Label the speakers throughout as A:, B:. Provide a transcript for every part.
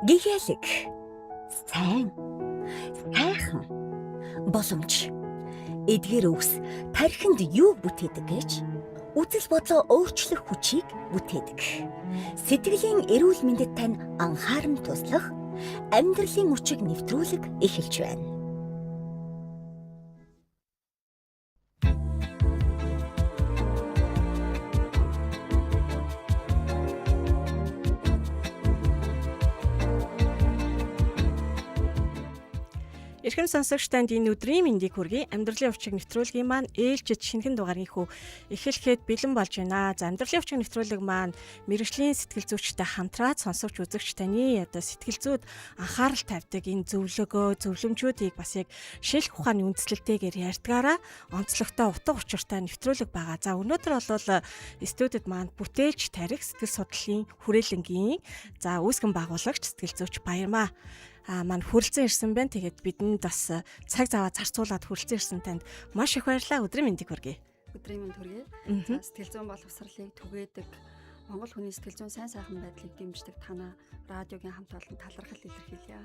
A: Гэгээлэг, сайн, сайхан, боломж, эдгээр үгс тархинд юу бүтээдэг гэж үзэл бодлоо өөрчлөх хүчийг бүтээдэг. Сэтгэлийн эрүүл мэндэд тань анхааран туслах амьдралын хүчийг нэвтрүүлэг эхэлж байна.
B: Эрхэм сонсогч танд энэ өдрийн мэндийг хүргэе. Амьдралын өвчийг нэвтрүүлгийн маань ээлжид шинэхэн дугаарынхүү эхлэхэд бэлэн болж байна. За амьдралын өвчийг нэвтрүүлэг маань мэрэгжлийн сэтгэл зүйчтэй хамтраад сонсогч үзэгч таны одоо сэтгэл зүйд анхаарал тавьдаг энэ зөвлөгөө, зөвлөмжүүдийг бас яг шинжлэх ухааны үндслэлтэйгээр ярьдгаараа онцлогтой утга учиртай нэвтрүүлэг байгаа. За өнөөдөр бол студид маань бүтээлч тарих сэтгэл судлалын хүрээлэнгийн за үүсгэн байгуулагч сэтгэл зүйч Баярмаа маань хүрэлцэн ирсэн байна. Тэгээд бидэнд бас цаг зав зарцуулаад хүрэлцэн ирсэн танд маш их баярлалаа. Өдрийн мэндийг хүргэе.
C: Өдрийн мэнд хүргэе. За сэтгэл зүйн боловсролыг түгээдэг Монгол хүний сэтгэл зүйн сайн сайхан байдлыг дэмждэг танаа радиогийн хамт олон талархал илэрхийлье.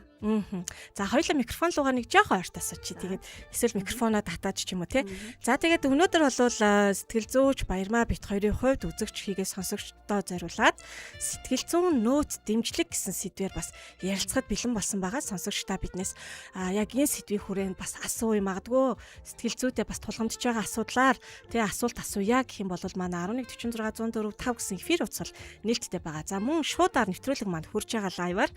B: За хоёулаа микрофон руугаа нэг жоохон ойрт асуучих. Тэгээд эсвэл микрофоноо татаад ч юм уу те. За тэгээд өнөөдөр бол сэтгэл зүйч Баярмаа бит хоёрын хувьд үзэгч хийгээ сонсогчдоо зориулаад сэтгэл зүйн нөөц дэмжлэг гэсэн сэдвээр бас ярилцахад бэлэн болсон байгаа. Сонсогчдаа биднээс яг энэ сэдвийн хүрээнд бас асууя магадгүй сэтгэл зүйтэй бас тулгамдж байгаа асуудлаар тэгээ асуулт асууя гэх юм бол манай 1146 104 5 гэсэн эфир утсал нээлттэй байгаа. За мөн шуудаар нэвтрүүлэг манд хүрж байгаа лайваар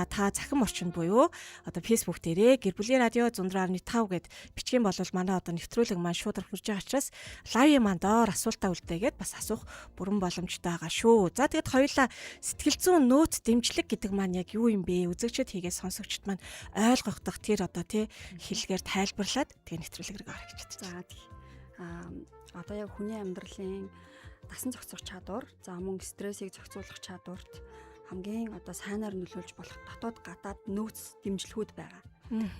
B: та захин орчинд буюу одоо Facebook дээрээ гэр бүлийн радио 104.5 гэд бичгийн бол манай одоо нэвтрүүлэг маань шуудаар хүрж байгаа учраас лайв маань доор асуултаа үлдээгээд бас асуух бүрэн боломжтой байгаа шүү. За тэгэд хоёулаа сэтгэл зүйн нөөц дэмжлэг гэдэг маань яг юу юм бэ? Үзэгчд хийгээд сонсогчд маань ойлгох тэр одоо тий хэлгээр тайлбарлаад тэгээ нэвтрүүлгээр орох гэж байна.
C: За одоо яг хүний амьдралын дасан зохицох чадвар, за мөн стрессийг зохицуулах чадварт хамгийн одоо сайнаар нөлөөлж болох дотоод гадаад нөөц дэмжлэгүүд байгаа.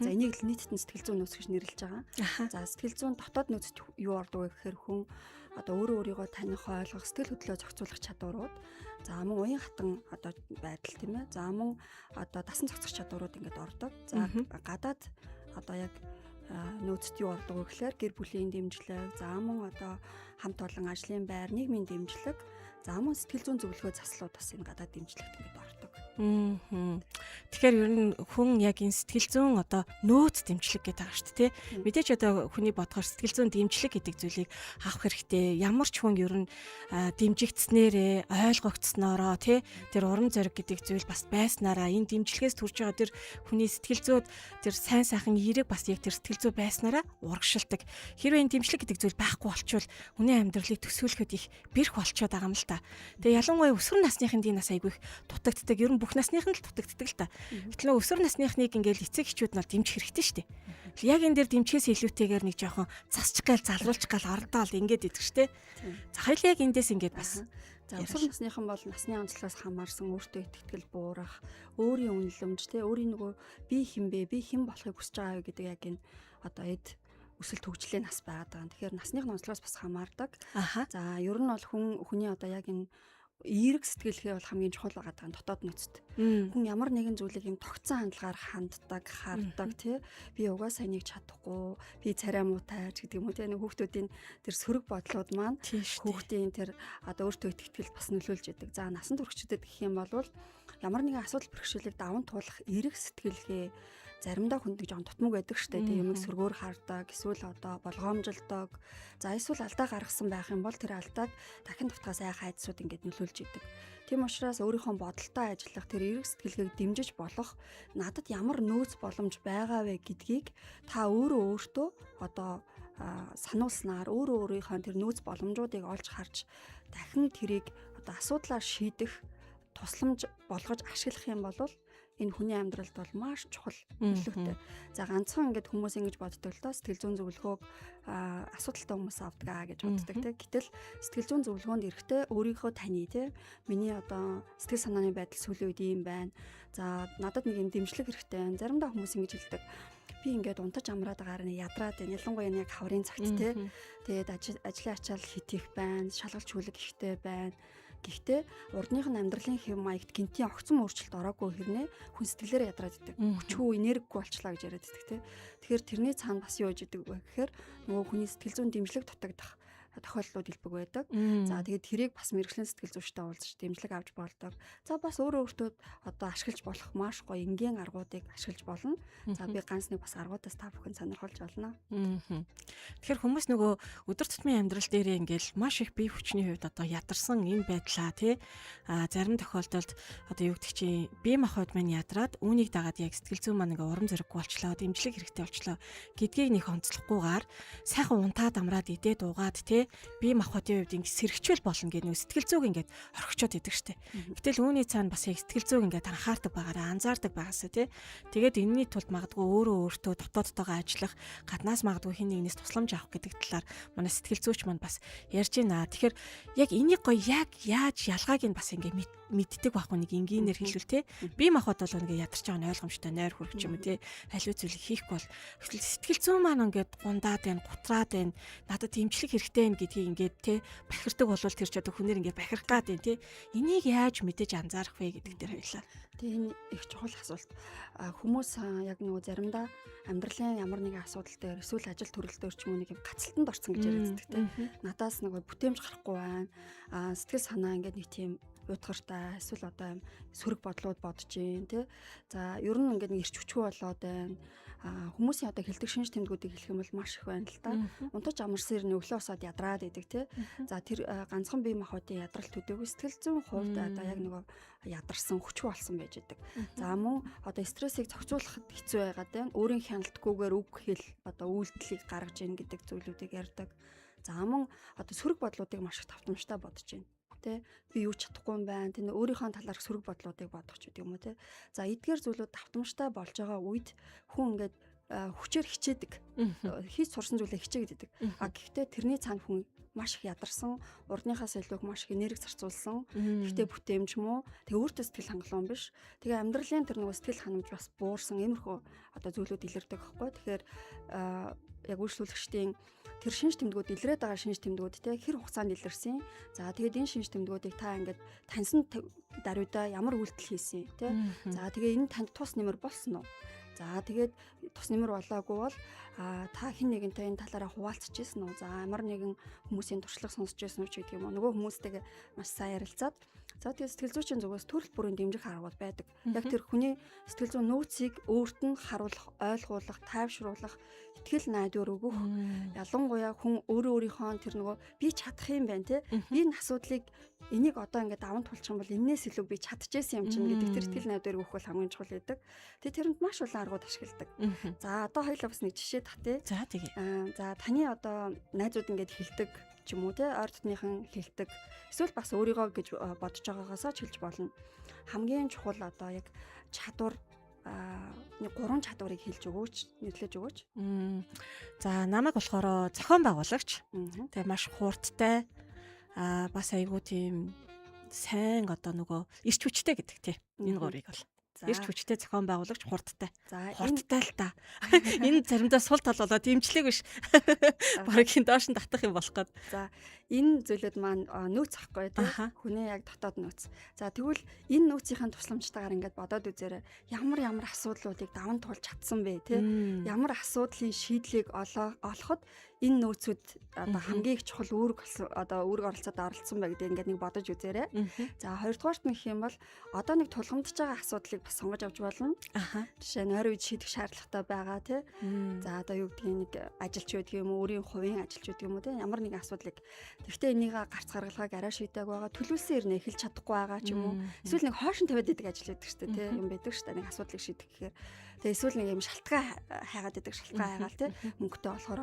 C: За энийг л нийтэд нь сэтгэл зүйн нөөц гэж нэрлэж байгаа. За сэтгэл зүйн дотоод нөөцөд юу ордог вэ гэхээр хүн одоо өөрийгөө таних, ойлгох, сэтгэл хөдлөлөө зохицуулах чадварууд, за мөн уян хатан одоо байдал тийм ээ. За мөн одоо дасан зохицох чадварууд ингээд ордог. За гадаад одоо яг нөөцд юу ордог вэ гэхээр гэр бүлийн дэмжлэг, за мөн одоо хамт олон ажлын байр, нийгмийн дэмжлэг, за мөн сэтгэл зүйн зөвлөгөө заслууд бас энэ гадаад дэмжлэгт ингээд ордог.
B: Тэгэхээр ер нь хүн яг энэ сэтгэл зүйн одоо нөөц дэмжлэг гэдэг байгаа шүү дээ. Мэдээж одоо хүний бодохоор сэтгэл зүйн дэмжлэг гэдэг зүйлийг авах хэрэгтэй. Ямар ч хүн ер нь дэмжигдснээрээ ойлгогдсноороо тий тэр урам зориг гэдэг зүйл бас байснараа энэ дэмжлэгээс төрж байгаа тэр хүний сэтгэл зүйд тэр сайн сайхан эерэг бас яг тэр сэтгэл зүй байснараа урагшилдаг. Хэрвээ энэ дэмжлэг гэдэг зүйл байхгүй болчвол хүний амьдралыг төсөөлөхөд их бэрх болчиход байгаа юм л та. Тэгээ ялангуяа өсвөр насныхын дийнээс айгүй их дутагддаг. Ер нь бүх насныхан л дутагддаг л та. Гэтэл нөө өсвөр насныхныг ингээл эцэг эхчүүд нь дэмжих хэрэгтэй шүү дээ. Яг энэ дээр дэмжихээс илүүтэйгээр нэг жоохон засчих гээл залруулчих гээл ордоол ингээд идэг шүү дээ. За хоёул яг эндээс ингээд бас
C: за өсвөр насныхан бол насны онцлогоос хамаарсан өөртөө итгэл буурах, өөрийн үнэлэмж тий өөрийн нөгөө би хэн бэ? Би хэн болохыг хүсэж байгаа вэ гэдэг яг энэ одоо эд өсөлт хөгжлийн нас байгаад байгаа. Тэгэхээр насныхын онцлогоос бас хамаардаг. За ер нь бол хүний одоо яг энэ эерэг сэтгэлгээ бол хамгийн чухал байгаа даа дотоод нөөцт. Хүн ямар нэгэн зүйлийг юм тогтсон хандлагаар ханддаг, хардаг тий. Би угаасаа энийг чадахгүй, би царай муутай гэдэг юм уу тий. Нэг хүүхдүүдийн тэр сөрөг бодлууд маань хүүхдийн тэр одоо өөртөө итгэл бас нөлөөлж идэг. За насан туршидад гэх юм бол ямар нэгэн асуудал бэрхшээлийг даван туулах эерэг сэтгэлгээ заримдаа хүнд нэг жоон тутмаг байдаг штэ тийм юмыг сөргөөр хардаг, эсвэл одоо болгоомжилдог. За эсвэл алдаа гаргасан байх юм бол тэр алдааг дахин давтгаа сайхан айдсууд ингээд нөлөөлж идэг. Тийм учраас өөрийнхөө бодолтой ажиллах, тэр эерэг сэтгэлгээг дэмжиж болох надад ямар нөөц боломж байгаа вэ гэдгийг та өөртөө одоо сануулснаар өөрийнхөө тэр нөөц боломжуудыг олж харж дахин тэрийг одоо асуудлаар шийдэх тусламж болгож ашиглах юм бол энэ хүний амьдралд бол маш чухал нөлөөтэй. За ганцхан ингээд хүмүүс ингэж боддог л доо сэтгэл зүйн зөвлөгөөг асуудалтай хүмүүс авдаг гэж боддог те. Гэтэл сэтгэл зүйн зөвлөгөөнд эрэхтэй өөрийнхөө таны те. Миний одоо сэтгэл санааны байдал сүүлийн үед ийм байна. За надад нэг юм дэмжлэг хэрэгтэй байна. Заримдаа хүмүүс ингэж хэлдэг. Би ингээд унтаж амраад байгаагаар нь ядраад байна. Ялангуяа яг хаврын цагт те. Тэгээд ажлын ачаал хит их байна. Шалгалт чүүлэг ихтэй байна. Гэхдээ урдных нь амьдралын хэв маягт гинтийн огцон өөрчлөлт ороогүй хэрнээ хүн сэтгэлээр ядраад идэг. Хүчгүй энергигүй болчлаа гэж яриад идэг те. Тэгэхээр тэрний цаана бас юу гэж идэг вэ гэхээр нөгөө хүний сэтгэл зүйн дэмжлэг дутагдах тохиолдлууд илбэг байдаг. За тэгээд тэрийг бас мэрэгжлийн сэтгэл зүйчтэй уулзаж дэмжлэг авч болдог. За бас өөртөө одоо ашиглаж болох маш гоё энгийн аргуудыг ашиглаж болно. За би ганц нэг бас аргуудаас та бүхэн сонирхолж болно.
B: Тэгэхээр хүмүүс нөгөө өдөр тутмын амьдрал дээр ингээл маш их бие хүчний хувьд одоо ядарсан энэ байдлаа тий зарим тохиолдолд одоо юу гэдэг чинь бие махбод маань ядраад үүнийг дагаад яг сэтгэл зүйн маань ингээ урам зориггүй болчлоо, дэмжлэг хэрэгтэй болчлоо гэдгийг нэг онцлохгүйгээр сайхан унтаад амраад идээд уугаад тий бие махбодын хувьд ингэ сэргчвэл болно гэдэг нэг сэтгэл зүйг ингээд орхичод идэг штэ. Гэтэл үүний цаана бас яг сэтгэл зүйг ингээд анхаардаг байгаараа анзаардаг байгаасаа тий. Тэгээд энэний тулд магадгүй өөртөө дотоодтойгоо ажиллах, гаднаас магадгүй хин нэгнээс тусламж авах гэдэг талаар манай сэтгэл зүйч маань бас ярьж байна. Тэгэхээр яг энийг гоё яг яаж ялгааг нь бас ингээд мэддэг байхгүй нэг энгийнээр хэлвэл тий. Бие махбод бол ингээд ядарч байгаа нь ойлгомжтой нойр хүрэх юм тий. Аливаа зүйлийг хийхгүй бол сэтгэл зүйн маань ингээд гундаад байна, гутраад байна. Надад дэмжлэг хэрэгтэй гэдгийг ингээд тий бахирдаг болвол тэр ч одоо хүнээр ингээд бахирх гад байна тий. Энийг яаж мэдэж анзаарах вэ гэдэг дээр хоёлаа.
C: Тэгээ энэ их чухал асуулт. Хүмүүс яг нөгөө заримдаа амьдралын ямар нэгэн асуудал дээр эсвэл ажил төрөлтөөр ч юм уу нэг юм гацалтанд орсон гэж яриад байдаг тий. Надаас нөгөө бүтээмж гарахгүй байна. Сэтгэл санаа ингээд нэг тийм уйтгартай эсвэл одоо юм сөрөг бодлууд бодож гин тий. За ер нь ингээд нэг ирч хүчгүй болоод байна. Хүмүүсийн одоо хэлдэг шинж тэмдгүүдийг хэлэх юм бол маш их байна л да. Унтаж амарсан ирнэ өглөө усаад ядраад идэг тий. За тэр ганцхан бие махбодын ядралт төдийгүй сэтгэл зүйн хувьд одоо яг нөгөө ядарсан хүчгүй болсон байж идэг. За мөн одоо стрессийг зохицуулахад хэцүү байгаад байна. Өөрийн хяналтгүйгээр үг хэл одоо үйлдэлийг гаргаж ийн гэдэг зүйлүүдийг ярьдаг. За мөн одоо сөрөг бодлуудыг маш их тавтамжтай бодож байна. Тэ би юу чадахгүй юм байна. Тэр өөрийнхөө талаарх сөрөг бодлуудыг бодох ч гэдэг юм уу те. За эдгээр зүйлүүд давтамжтай болж байгаа үед хүн ингээд хүчээр хичээдэг. Хийж сурсан зүйлээ хичээгээд идэг. Гэхдээ тэрний цаана хүн маш их ядарсан, урдныхаас илүү маш их энерги зарцуулсан. Гэхдээ бүтээмж мүү. Тэгээ өөртөө сэтгэл хангалуун биш. Тэгээ амьдралын тэр нөгөө сэтгэл ханамж бас буурсан иймэрхүү одоо зүйлүүд илэрдэг байхгүй. Тэгэхээр яг үйлчлүүлэгчдийн тэр шинж тэмдгүүд илрээд байгаа шинж тэмдгүүд те хэр хугацаанд илэрсэн. За тэгээд энэ шинж тэмдгүүдийг та ингээд таньсан даруйда ямар үйлдэл хийсэн те. За тэгээ энэ танд тус нэмэр болсон уу? За тэгээд тус нэмэр болоогүй бол та хэн нэгэнтэй энэ талаараа хуваалцаж ирсэн үү? За ямар нэгэн хүмүүсийн туршлага сонсч ирсэн үү гэдэг юм уу? Нөгөө хүмүүстэйгээ маш сайн ярилцаад за тэгээд сэтгэл зүйчийн зүгээс төрөл бүрийн дэмжих аргууд байдаг. Яг тэр хүний сэтгэл зүйн нөөцийг өөрт нь харуулах, ойлгуулах, тайвшруулах, итгэл найдвар өгөх. Ялангуяа хүн өөрийнхөө тэр нөгөө би чадах юм байна те. Энэ асуудлыг энийг одоо ингээд даван тулчих юм бол энээс илүү би чадчихсан юм чинь гэдэг тэр итгэл найдвар өгөх бол хамгийн чухал байдаг. Тэгээд тэрэнд маш олон аргууд ашигладаг. За одоо хоёулаа бас нэг жишээ татъя.
B: За тэгээ.
C: За таны одоо найзууд ингээд хэлдэг ч юм уу те ойр дотныхан хэлдэг. Эсвэл бас өөрийгөө гэж бодож байгаагаасаа ч хэлж болно. Хамгийн чухал одоо яг чадвар нэг 3 чадварыг хэлж өгөөч, нэрлэж өгөөч.
B: За намайг болохоор зохион байгуулагч. Тэгээ маш хуурттай бас айгуу тийм сайн одоо нөгөө эрч хүчтэй гэдэг тий. Энэ гурыг бол. Эрч хүчтэй зохион байгуулагч хурдтай.
C: За
B: хурдтай л та. Энэ заримдаа сул тал болоод дэмжлэг биш. Бараг энэ доош нь татах юм болох гээд.
C: За энэ зүйлүүд маань нөөц ахгүй тий. Хүний яг дотоод нөөц. За тэгвэл энэ нөөцийн тусламжтайгаар ингээд бодоод үзээрэй. Ямар асуудлуудыг даван туулж чадсан бэ тий. Ямар асуудлын шийдлийг олоход энэ нөөцүүд одоо хамгийн их чухал үүрэг оролцоод оролцсон бай гэдэг ингээд нэг бодож үзээрэй. За хоёрдугаарт нь гэх юм бол одоо нэг тулгамдж байгаа асуудлыг бас сонгож авч болно. Жишээ нь ойр үед шийдэх шаардлагатай байгаа тий. За одоо юу гэдгийг нэг ажилч гэдэг юм уу, өөрийн хувийн ажилч гэдэг юм уу тий. Ямар нэгэн асуудлыг тэгвэл энийг гарц гаргалгааг арай шийдэг байгаа, төлөвлөсөн ирнэ эхэлж чадахгүй байгаа ч юм уу. Эсвэл нэг хоошин тавиад идэг ажил байдаг шүү дээ тий. Юм байдаг шүү дээ нэг асуудлыг шийдэх гэхээр. Тэгээ эсвэл нэг юм шалтгаан хайгаад идэг, шалтгаан хайгаал тий. Мөнгөтэй болохоор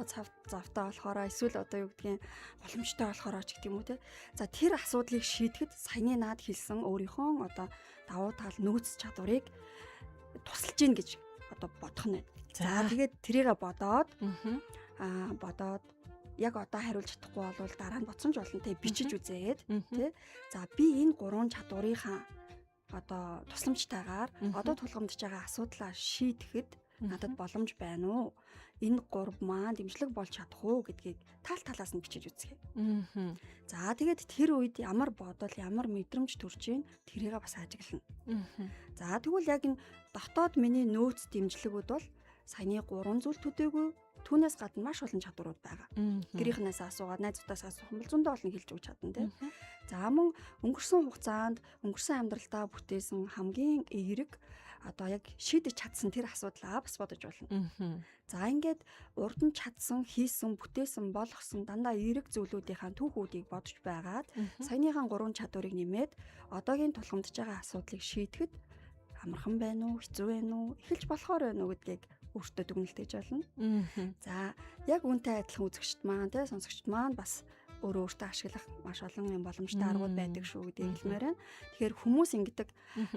C: завтай болохоор эсвэл одоо юу гэдгийг боломжтой болохоор ч гэдэг юм уу тий. За тэр асуудлыг шийдэхэд саяны наад хэлсэн өөрийнхөө одоо давуу тал нөөц чадварыг тусалж гин гэж одоо бодох нь. За тэгээд тэрийг бодоод яг одоо хариулж чадахгүй бол дараа нь боцомж болно те бичиж үзээд тий. За би энэ 3 чадварынхаа одоо тусламжтайгаар одоо тулгамдж байгаа асуудлаа шийдэхэд Надад боломж байна уу? Энэ 3 маань дэмжлэг болж чадах уу гэдгийг талаас нь бичиж үзье. За тэгээд тэр үед ямар бодол, ямар мэдрэмж төрж ийн тэрийг бас ажиглана. За тэгвэл яг энэ дотоод миний нөөц дэмжлэгүүд бол саяны 3 зүйл төдийгүй түүнээс гадна маш олон чадварууд байгаа. Гэрийнхнээс асуугаад, найзуудаас асуух юм бол зөндөө олон хэлж өгч чадна тийм. За мөн өнгөрсөн хугацаанд, өнгөрсөн амьдралдаа бүтээсэн хамгийн эерэг одоо яг шийдэж чадсан тэр асуудлаа бас бодож болно. За ингээд урд нь чадсан, хийсэн, бүтээсэн, болгосон дандаа эерэг зүйлүүдийн түүхүүдийг бодож байгаад саяныхан 3 чадварыг нэмээд одоогийн тулгамдж байгаа асуудлыг шийдэхэд амархан байна уу, хэцүү байна уу, эхэлж болохоор байна уу гэдгийг өөртөө дүгнэлтэж болно. За яг үүнтэй адилхан үзэгчд маань, сонсогчд маань бас өөртөө ашиглах маш олон юм боломжтой аргууд байдаг шүү гэдгийг хэлмээр байна. Тэгэхээр хүмүүс ингэдэг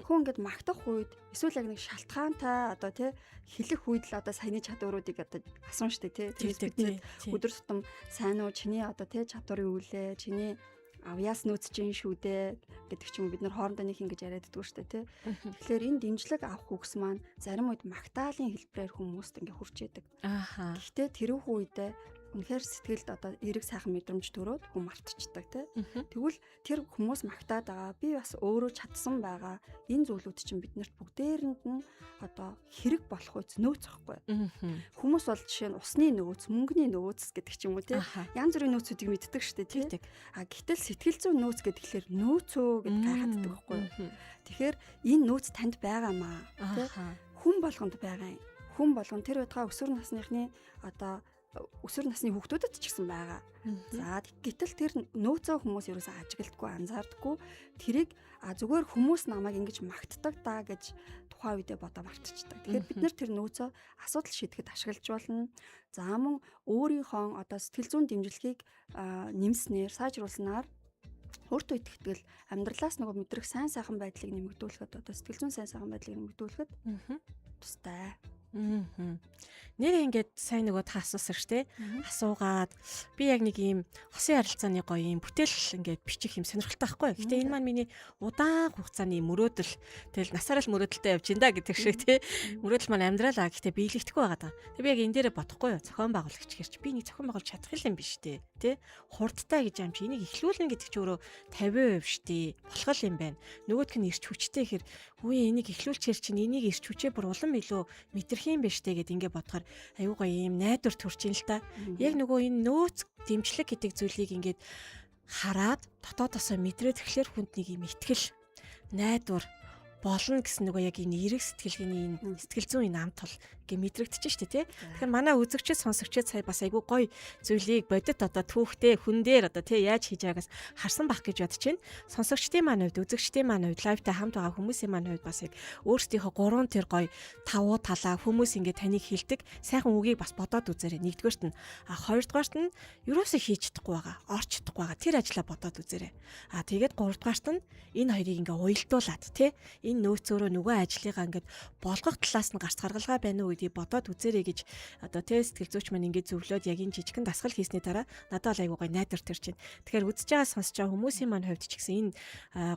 C: хүн ингээд магтах үед эсвэл яг нэг шалтгаантай одоо тий хэлэх үед л одоо саяны чадваруудыг одоо асуун штэ тий. Тэгээд өдөр тутам сайн уу чиний одоо тий чадвар юу лээ? Чиний авьяас нөөц чинь шүү дээ гэдэг ч юм бид нар хоорондоо нэг ингэж яриад ддгүү штэ тий. Тэгэхээр энэ дэмжлэг авах үгс маань зарим үед магтаалын хэлбэрээр хүмүүст ингээ хурж идэг. Гэхдээ тэрүүх үедээ үнэхээр сэтгэлд одоо эерэг сайхан мэдрэмж төрөөд хүн мартчихдаг тий. Тэгвэл тэр хүмүүс магтаад байгаа би бас өөрөө чадсан байгаа энэ зүйлүүд чинь биднэрт бүгдээрэнд нь одоо хэрэг болох үс нөөц واخгүй. Хүмүүс бол жишээ нь усны нөөц, мөнгөний нөөц гэдэг ч юм уу тий. Янз бүрийн нөөцүүдийг мэддэг шүү дээ тий. Гэтэл сэтгэл зүйн нөөц гэдгээр нөөцөө гэд гайхагддаг байхгүй. Тэгэхээр энэ нөөц танд байгаамаа тий. Хүн болгонд байгаа юм. Хүн болгон тэр байтугай өсвөр насныхны одоо өсвөр насны хүүхдүүдэд ч гэсэн байгаа. За гэтэл тэр нөөцөө хүмүүс ерөөсөө ажигладаггүй, анзаардаггүй. Тэрийг зүгээр хүмүүс намайг ингэж магтдаг даа гэж тухайн үедээ бодоо мартчихдаг. Тэгэхээр бид нар тэр нөөцөө асуудал шийдэхэд ашиглаж болно. За мөн өөрийнхөө одоо сэтгэл зүйн дэмжлэгийг нэмснээр, сайжруулснаар өөртөө итгэл амьдралаас нөгөө мэдрэх сайн сайхан байдлыг нэмэгдүүлэхэд одоо сэтгэл зүйн сайн сайхан байдлыг нэмэгдүүлэхэд тустай.
B: Нэр ингээд сайн нөгөө та асуусан штэ. Асуугаад би яг нэг ийм хосын харилцааны гоё юм бүтээл ингээд бичих юм сонирхолтой байхгүй. Гэтэ энэ маань миний удаан хугацааны мөрөөдөл. Тэгэл насаараа л мөрөөдөлтэй явж ин да гэдэг шиг тий. Мөрөөдөл маань амьдралаа гэтэ биелэгдэхгүй байгаа даа. Тэг би яг энэ дээрээ бодохгүй юу. Зохион байгуулагч гэрч би нэг зохион байгуулж чадах юм биш тий. Тэ хурдтай гэж юм чи энийг эхлүүлнэ гэдэг чи өөрөө 50% штэ. Болох юм байна. Нөгөөдх нь ирч хүчтэй хэр үе энийг эхлүүлчихэр чинь энийг ирч хүчээ бүр улам илүү мэдрэх юм биш té гэд ингээ бодохоор аюу гоё юм найдвар төрж ин л та. Яг нөгөө энэ нөөц дэмжлэг гэдэг зүйлийг ингээд хараад дотоодосоо мэдрээд тэгэхээр хүнд нэг юм итгэл найдвар болно гэсэн нөгөө яг энэ эерэг сэтгэлгээний энэ сэтгэл зүйн ам тол гэ мэдрэгдэж штэ тий. Тэгэхээр манай үзэгчд сонсогчд сая бас айгүй гоё зүйлийг бодит одоо түүхтэй хүн дээр одоо тий яаж хийж байгаас харсан бах гэж бодож байна. Сонсогчдын маань хувьд, үзэгчдийн маань хувьд, лайвтай хамт байгаа хүмүүсийн маань хувьд бас яг өөрсдийнхөө гурван тэр гоё тавуу талаа хүмүүс ингэ таныг хилдэг сайхан үгийг бас бодоод үзээрэй. Нэгдүгээрт нь хоёрдугаарт нь юусоо хийж чадахгүй байгаа, орч чадахгүй байгаа тэр ажлаа бодоод үзээрэй. Тэгээд гуравдугаарт нь энэ хоёрыг ингээ уялдуулад тий энэ нөөцөөрөө нөгөө ажлыгаа ингээд болгох талаас нь гарц гаргалгаа байна уу гэдгийг бодоод үзээрэй гэж одоо тий сэтгэл зүйч маань ингээд зөвлөөд яг энэ жижигхэн дасгал хийсний дараа надад бол айгуу гоё найдвар төрж байна. Тэгэхээр үзэж байгаа сонсож байгаа хүмүүсийн маань хувьд ч гэсэн энэ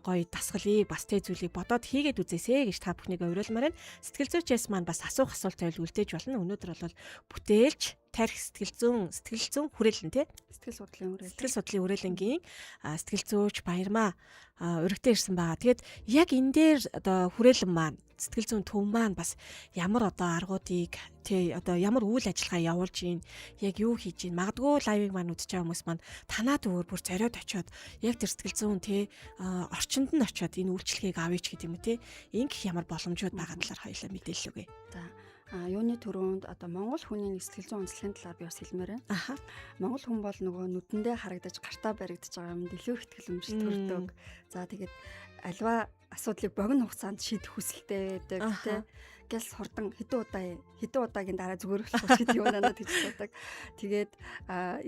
B: гоё дасгалыг бас тий зүйлийг бодоод хийгээд үзээсэй гэж та бүхнийг уриалмаар байна. Сэтгэл зүйчээс маань бас асуух асуулт байвал үлдээж болно. Өнөөдөр бол бүтээлч тарих сэтгэл зүйн хүрээлэн тий сэтгэл судлалын хүрээлэнгийн сэтгэл зүйч Баярмаа өргөдөө ирсэн байгаа. Тэгээд яг энэ дээр одоо хүрээлэн маань сэтгэл зүйн төв маань бас ямар одоо аргуудыг тий одоо ямар үйл ажиллагаа явуулж ийн яг юу хийж ийн магадгүй лайвыг маань үзэж байгаа хүмүүс маань танаад өөр бүр зориод очиод яг тэр сэтгэл зүйн тий орчинд нь очиод энэ үйлчлэгийг авъя ч гэдэг юм уу тий ингэх ямар боломжууд байгаа талаар хоёулаа мэдээлэл өгье.
C: За юуны төрөнд одоо Монгол хүний сэтгэл зүйн онцлогийн талаар би бас хэлмээр байна. Монгол хүн бол нөгөө нүдэндээ харагдаж гартаа баригдаж байгаа юм илүү их ихтгэлэмж төрдөг. За тэгээд альва асуудлыг богино хугацаанд шийдэх хүсэлтэй байдаг тий. Гялс хурдан хэдэн удаагийн дараа зүгээр болох гэдэг юм надад гэж боддог. Тэгээд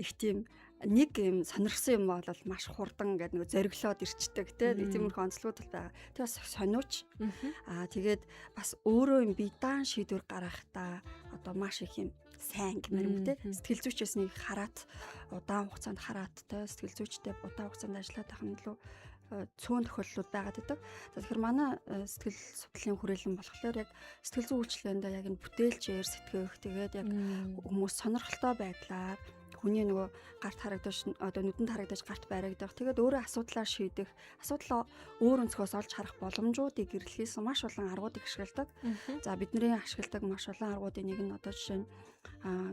C: их тийм нэг юм сонирхсан юм бол маш хурдан гэдэг нэг зориглоод ирчдэг тий. Нэг тиймэрхүү онцлогуд байгаа. Тэг бас сониуч. Тэгээд бас өөрөө юм биедан шийдвэр гаргахтаа одоо маш их юм сайн гэмээр юм тий. Сэтгэл зүйчээс нэг хараат удаан хугацаанд хараат тий. Сэтгэл зүйчтэй удаан хугацаанд ажиллаад байх нь илүү цөөн тохиолдлууд байгаад байдаг. За тэгэхээр манай сэтгэл судлалын хүрээлэн болохоор яг сэтгэл зүйн үйлчлэгэнд яг энэ бүтээлчээр сэтгэх тэгээд яг хүмүүс сонирхолтой байдлаар хүний нөгөө гарт харагдаж одоо нүдэнд харагдаж гарт баригдах тэгээд өөрөө асуудлаа шийдэх асуудлаа өөр өнцгөөс олж харах боломжуудыг гэрлэхээс маш олон аргуудыг ашигладаг. За бидний ашигладаг маш олон аргуудын нэг нь одоо жишээ нь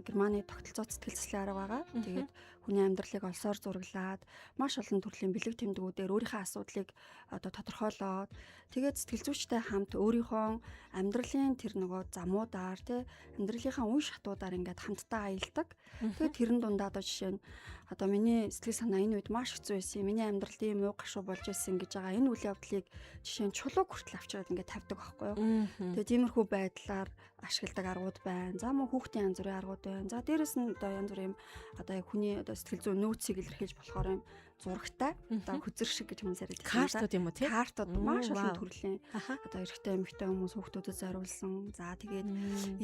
C: Германы тогтолцоо сэтгэл зүйн арга байгаа. Тэгээд хүний амьдралыг олсоор зураглаад маш олон төрлийн бэлэг тэмдгүүдээр өөрийнхөө асуудлыг одоо тодорхойлоод тэгээд сэтгэл зүйчтэй хамт өөрийнхөө амьдралын тэр нөгөө замуудаар тий амьдралынхаа үе шатуудаар ингээд хамтдаа аялдаг. Тэгээд тэрэн дундаа одоо жишээ нь одоо миний сэтгэл санаа энэ үед маш хэцүү байсан. Миний амьдралд ийм уу гашуу болж ирсэн гэж байгаа. Энэ үйл явдлыг жишээ нь чулуу хүртэл авчираад ингээд тавьдаг байхгүй юу. Тэгээд тиймэрхүү байдлаар ашигладаг аргууд байна. За мөн хүүхдийн янз бүрийн аргууд байна. За дээрэс нь одоо янз бүрийн одоо яг хүний одоо сэтгэл зүйн нөөцийг илэрхийлж болохоор юм зурагтай одоо хүзэр шиг гэж хүмүүс яриад байна.
B: Картууд юм уу тий?
C: Картууд маш олон төрлийн одоо эрэгтэй эмэгтэй хүмүүс хүүхдүүдэд зориулсан. За тэгээд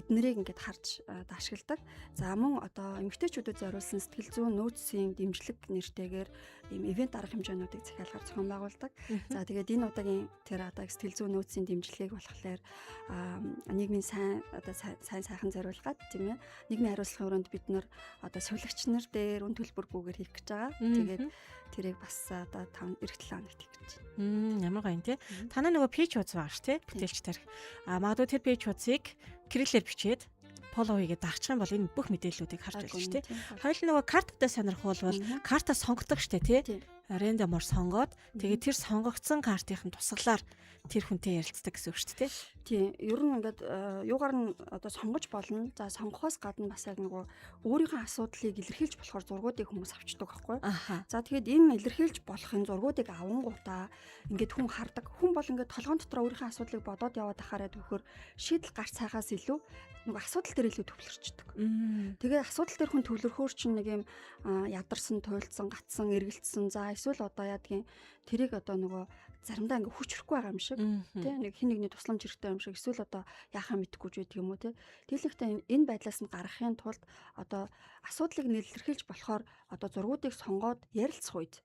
C: эднэрийг ингээд харж ашигладаг. За мөн одоо эмэгтэйчүүдэд зориулсан сэтгэл зүйн нөөцийн дэмжлэг нэртэйгээр ийм ивент арга хэмжээнүүдийг захиалгаар зохион байгуулдаг. За тэгээд энэ удаагийн тэр одоо сэтгэл зүйн нөөцийн дэмжлэгийг болохоор нийгмийн сайн одоо сайн сайхан зориулгаад тийм ээ нийгмийн хариуцлагын өрөөнд бид нар одоо сувилагч нар дээр үн төлбөргүйгээр хийх гэж байгаа. Тэгээд тэрийг бас одоо 5 эх 7 хоногт хийх гэж байна.
B: Ямар гоё юм те. Танаа нөгөө пэйж хуудас байгаа ш те. Бүтээлч тарих. Магадгүй тэр пэйж хуудсыг кириллээр бичээд фоллоу хийгээд дагчих юм бол энэ бүх мэдээллүүдийг харж байна ш те. Хоёул нөгөө карттай сонирхолвол карта сонгодог штэ те. Рандомор сонгоод тэгээд тэр сонгогдсон картын тусгалаар тэр хүнтэй ярилцдаг гэсэн үг шүү дээ.
C: Тийм. Ер нь ингээд юугаар нь одоо сонгож болно. За сонгохоос гадна бас яг нөгөө өөрийнхөө асуудлыг илэрхийлж болохоор зургуудыг хүмүүс авчдаг байхгүй. За тэгээд энэ илэрхийлж болохын зургуудыг авангуудаа ингээд хүн хардаг. Хүн бол ингээд толгойн дотор өөрийнхөө асуудлыг бодоод яваад ахаараа төвхөр шийдэл гарч цайхаас илүү нөгөө асуудал дээр илүү төвлөрчдөг. Тэгээд асуудал дээр хүн төвлөрөхөөр чинь нэг юм ядарсан, туйлдсан, гатсан, эргэлтсэн. За эсвэл одоо яадгийн тэрийг одоо нөгөө заримдаа ингээ хүч хөрөхгүй байгаа юм шиг тий нэг хин нэгний тусламж хэрэгтэй юм шиг эсвэл одоо яахаа мэдэхгүй ч байдаг юм уу тий тэгэлэхдээ энэ байдлаас нь гарахын тулд одоо асуудлыг нэлэрхийлж болохоор одоо зургуудыг сонгоод ярилцах үед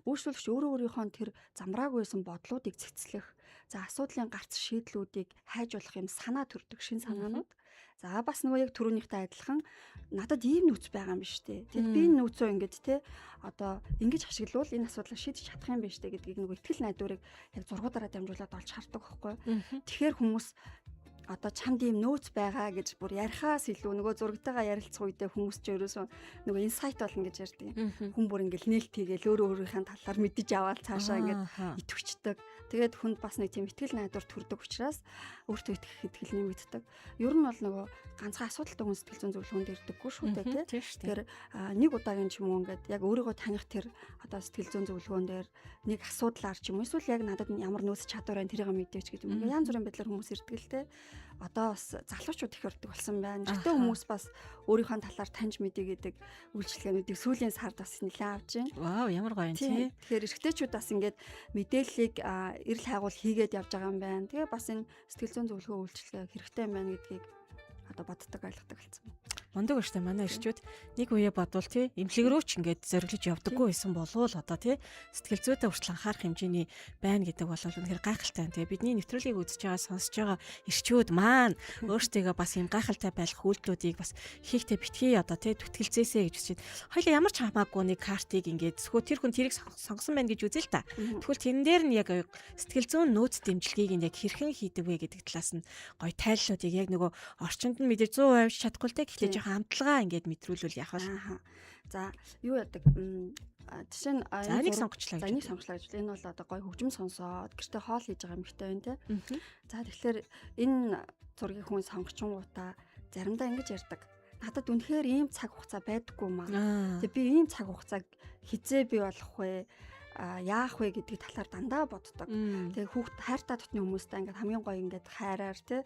C: үйлчлүүлэгч өөрөө өөрийнхөө тэр замраагүйсэн бодлуудыг цэцлэх за асуудлын гарц шийдлүүдийг хайжуулах юм санаа төрдөг шин санаанууд. За бас нөгөө яг түрүүнийхтэй адилхан надад ийм нөөц байгаа юм биш үү. Тэгэд би энэ нөөцөө ингэж те одоо ингэж ашиглавал энэ асуудлыг шийдэж чадах юм биш үү гэдгийг нөгөө ихтгэл найдварыг яг зургуудаараа дамжуулаад олж хардаг байхгүй. Тэгэхээр хүмүүс одоо чамд ийм нөөц байгаа гэж бүр ярихаас илүү нөгөө зургатайгаа ярилцах үедээ хүмүүс ч ерөөсөө нөгөө инсайт болно гэж ярьдаг. Хүн бүр ингээл нээлт хийгээл өөрийнхөө талаар мэдэж аваад цаашаа ингээд итгэвчдэг. Тэгээд хүнд бас нэг тийм ихтгэл найдвар төрдөг учраас өөртөө итгэх ихтгэл нэмэгддэг. Ер нь бол нөгөө ганцхан асуудалтай хүн сэтгэл зүйн зөвлөгөөнд ирдэггүй шүү дээ тий. Тэгэхээр нэг удаагийн ч юм уу ингээд яг өөрийгөө таних тэр одоо сэтгэл зүйн зөвлөгөөн дээр нэг асуудлаар ч юм уу эсвэл яг надад ямар нөөц чадвар байна тэрийг мэдээч гэдэг юм. Янз бүрийн байдлаар хүмүүс ирдэг л тий. Одоо бас залуучууд их өрдөг болсон байна. Эрэгтэй хүмүүс бас өөрийнхөө талаар таньж мэдээгээд үйлчлэгээнүүдийг сүүлийн сард бас нэлээд авч байна.
B: Вау, ямар гоё юм тий.
C: Тэгэхээр эрэгтэйчүүд бас ингээд мэдээллийг эрэл хайгуул хийгээд явж байгаа юм байна. Тэгээ бас энэ сэтгэл зүйн зөвлөгөө үйлчлэгээ хэрэгтэй юм байна гэдгийг одоо боддог ойлгодог болсон байна.
B: Мундаг өштэй манай ирчүүд нэг үе бодвол тий эмнэлэг рүү ч ингээд зориглож явдаггүй байсан болов одоо тий сэтгэл зүйтэй хүртэл анхаарах хэмжээний байна гэдэг бол үнэхээр гайхалтай. Тэгээ бидний нэвтрүүлгийг үзэж байгаа сонсож байгаа ирчүүд маань өөрсдөө бас юм гайхалтай байх үйлдэлүүдийг бас хийхтэй битгий одоо тий түтгэлзээсэ гэж үсчихэд хоёлаа ямар ч хамаагүй нэг картыг ингээд зөвхөн тэр хүн тэрийг сонгосон байна гэж үзэл та. Тэгвэл тэрэн дээр нь яг сэтгэл зүйн нөөц дэмжлэгийг яг хэрхэн хийдэг вэ гэдэг талаас нь гоё тайллуудыг яг нөгөө орчинд нь мэдээ 100% чадахгүй л дээ гэхдээ хамтлагаа ингээд мэдрүүлвэл яах вэ?
C: За юу яадаг жишээ нь
B: нэг сонгочлаа.
C: За нэг сонгочлаа гэж. Энэ бол одоо гой хөгжим сонсоод гэртээ хоол хийж байгаа эмэгтэй байна те. За тэгэхээр энэ зургийг хүн сонгочингуудаа заримдаа ингэж ярьдаг. Надад үнэхээр ийм цаг хугацаа байдаггүй маа. Тэг би ийм цаг хугацааг хизээ бий болох вэ? Яах вэ гэдгийг талаар дандаа боддог. Тэгээ хүүхд хайртай дотны хүмүүстэй ингээд хамгийн гоё ингээд хайраар тий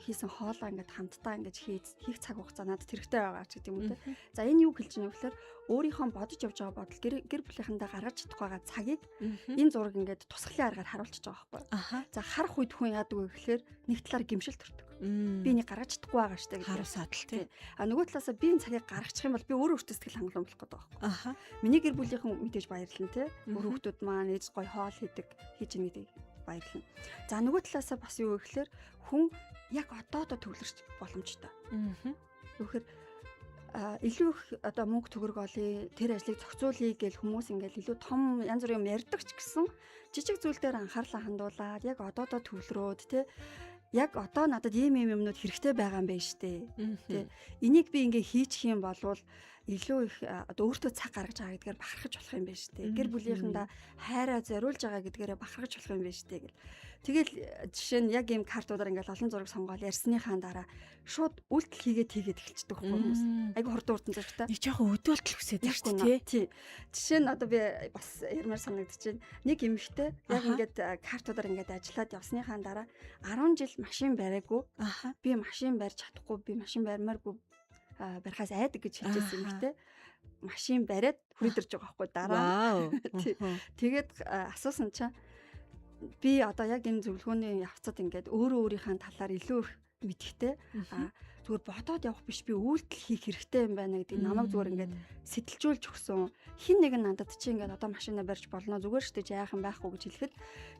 C: хийсэн хоолоо ингээд хамтдаа ингээд хийх цаг хугацаа надад хэрэгтэй байгаа ч гэдэг юм уу тий. За энэ юу хэлж байна вэ гэхээр өөрийнхөө бодож явж байгаа бодол гэр бүлийнхэндээ гаргаж чадах байгаа цагийг энэ зураг ингээд тусгалын аргаар харуулчихж байгаа байхгүй. За харах үед хүн яадаг вэ гэхээр нэг талаар гэмшил төрдөг. Би энийг гаргаж чадахгүй байгаа штэ
B: Харав садал тий.
C: А нөгөө талаасаа би энэ цагийг гаргачих юм бол би өөрөө өөртөө сэтгэл хангалуун болох гэдэг байна.
B: Аха.
C: Миний гэр бүлийнхэн мэдээж баярлана тий. Хүүхдүүд маань ээж гой хоол хийдэг хийж нэдэг баярлана. За нөгөө талаасаа бас юу гэхээр хүн яг одоо төвлөрч боломжтой. Үхээр илүү их одоо мөнгө төгрөг олъё, тэр ажлыг зохицуулъя гэж хүмүүс ингээл илүү том янз бүрийн юм ярьдаг ч гэсэн жижиг зүйл дээр анхаарлаа хандуулаад яг одоо төвлөрөөд тий яг одоо надад ийм юмнууд хэрэгтэй байгаа юм байна штэ. Тий. Энийг би ингээ хийчих юм болвол илүү их одоо өөртөө цаг гаргаж байгаа гэдгээр бахархаж болох юм байна штэ. Гэр бүлийнхэндээ хайраа зориулж байгаа гэдгээрээ бахархаж болох юм байна штэ гэл. Тэгэл жишээ нь яг ийм картуудаар ингээл олон зураг сонгоод ярьсныхаа дараа шууд үйлдэл хийгээд эхэлчихдэг хүмүүс. Айгу хурдан зурагтай.
B: Нэг жоохон өдөөлтөл хүсээд байна шүү дээ
C: тий. Жишээ нь одоо би бас ярмаар санагдчихэв. Нэг эмэгтэй яг ингээд картуудаар ингээд ажиллаад явсныхаа дараа 10 жил машин бариагүй. Би машин барьж чадахгүй, би машин барьмааргүй барихаас айдаг гэж хэлжсэн эмэгтэй. Машин бариад хүрээдэрж байгаа байхгүй дараа. Тэгээд асуусан чинь би одоо яг энэ зөвлөгөөний явцад ингээд өөрөө өөрийнхөө талаар илүү их мэдхтэй зүгээр бодоод явах биш би үйлдэл хийх хэрэгтэй юм байна гэдэг намайг зүгээр ингээд сэтэлжүүлж өгсөн. Хин нэг нь надад чи ингээд одоо машинаа барьж болно зүгээр штэ яахан байхгүй гэж хэлэхэд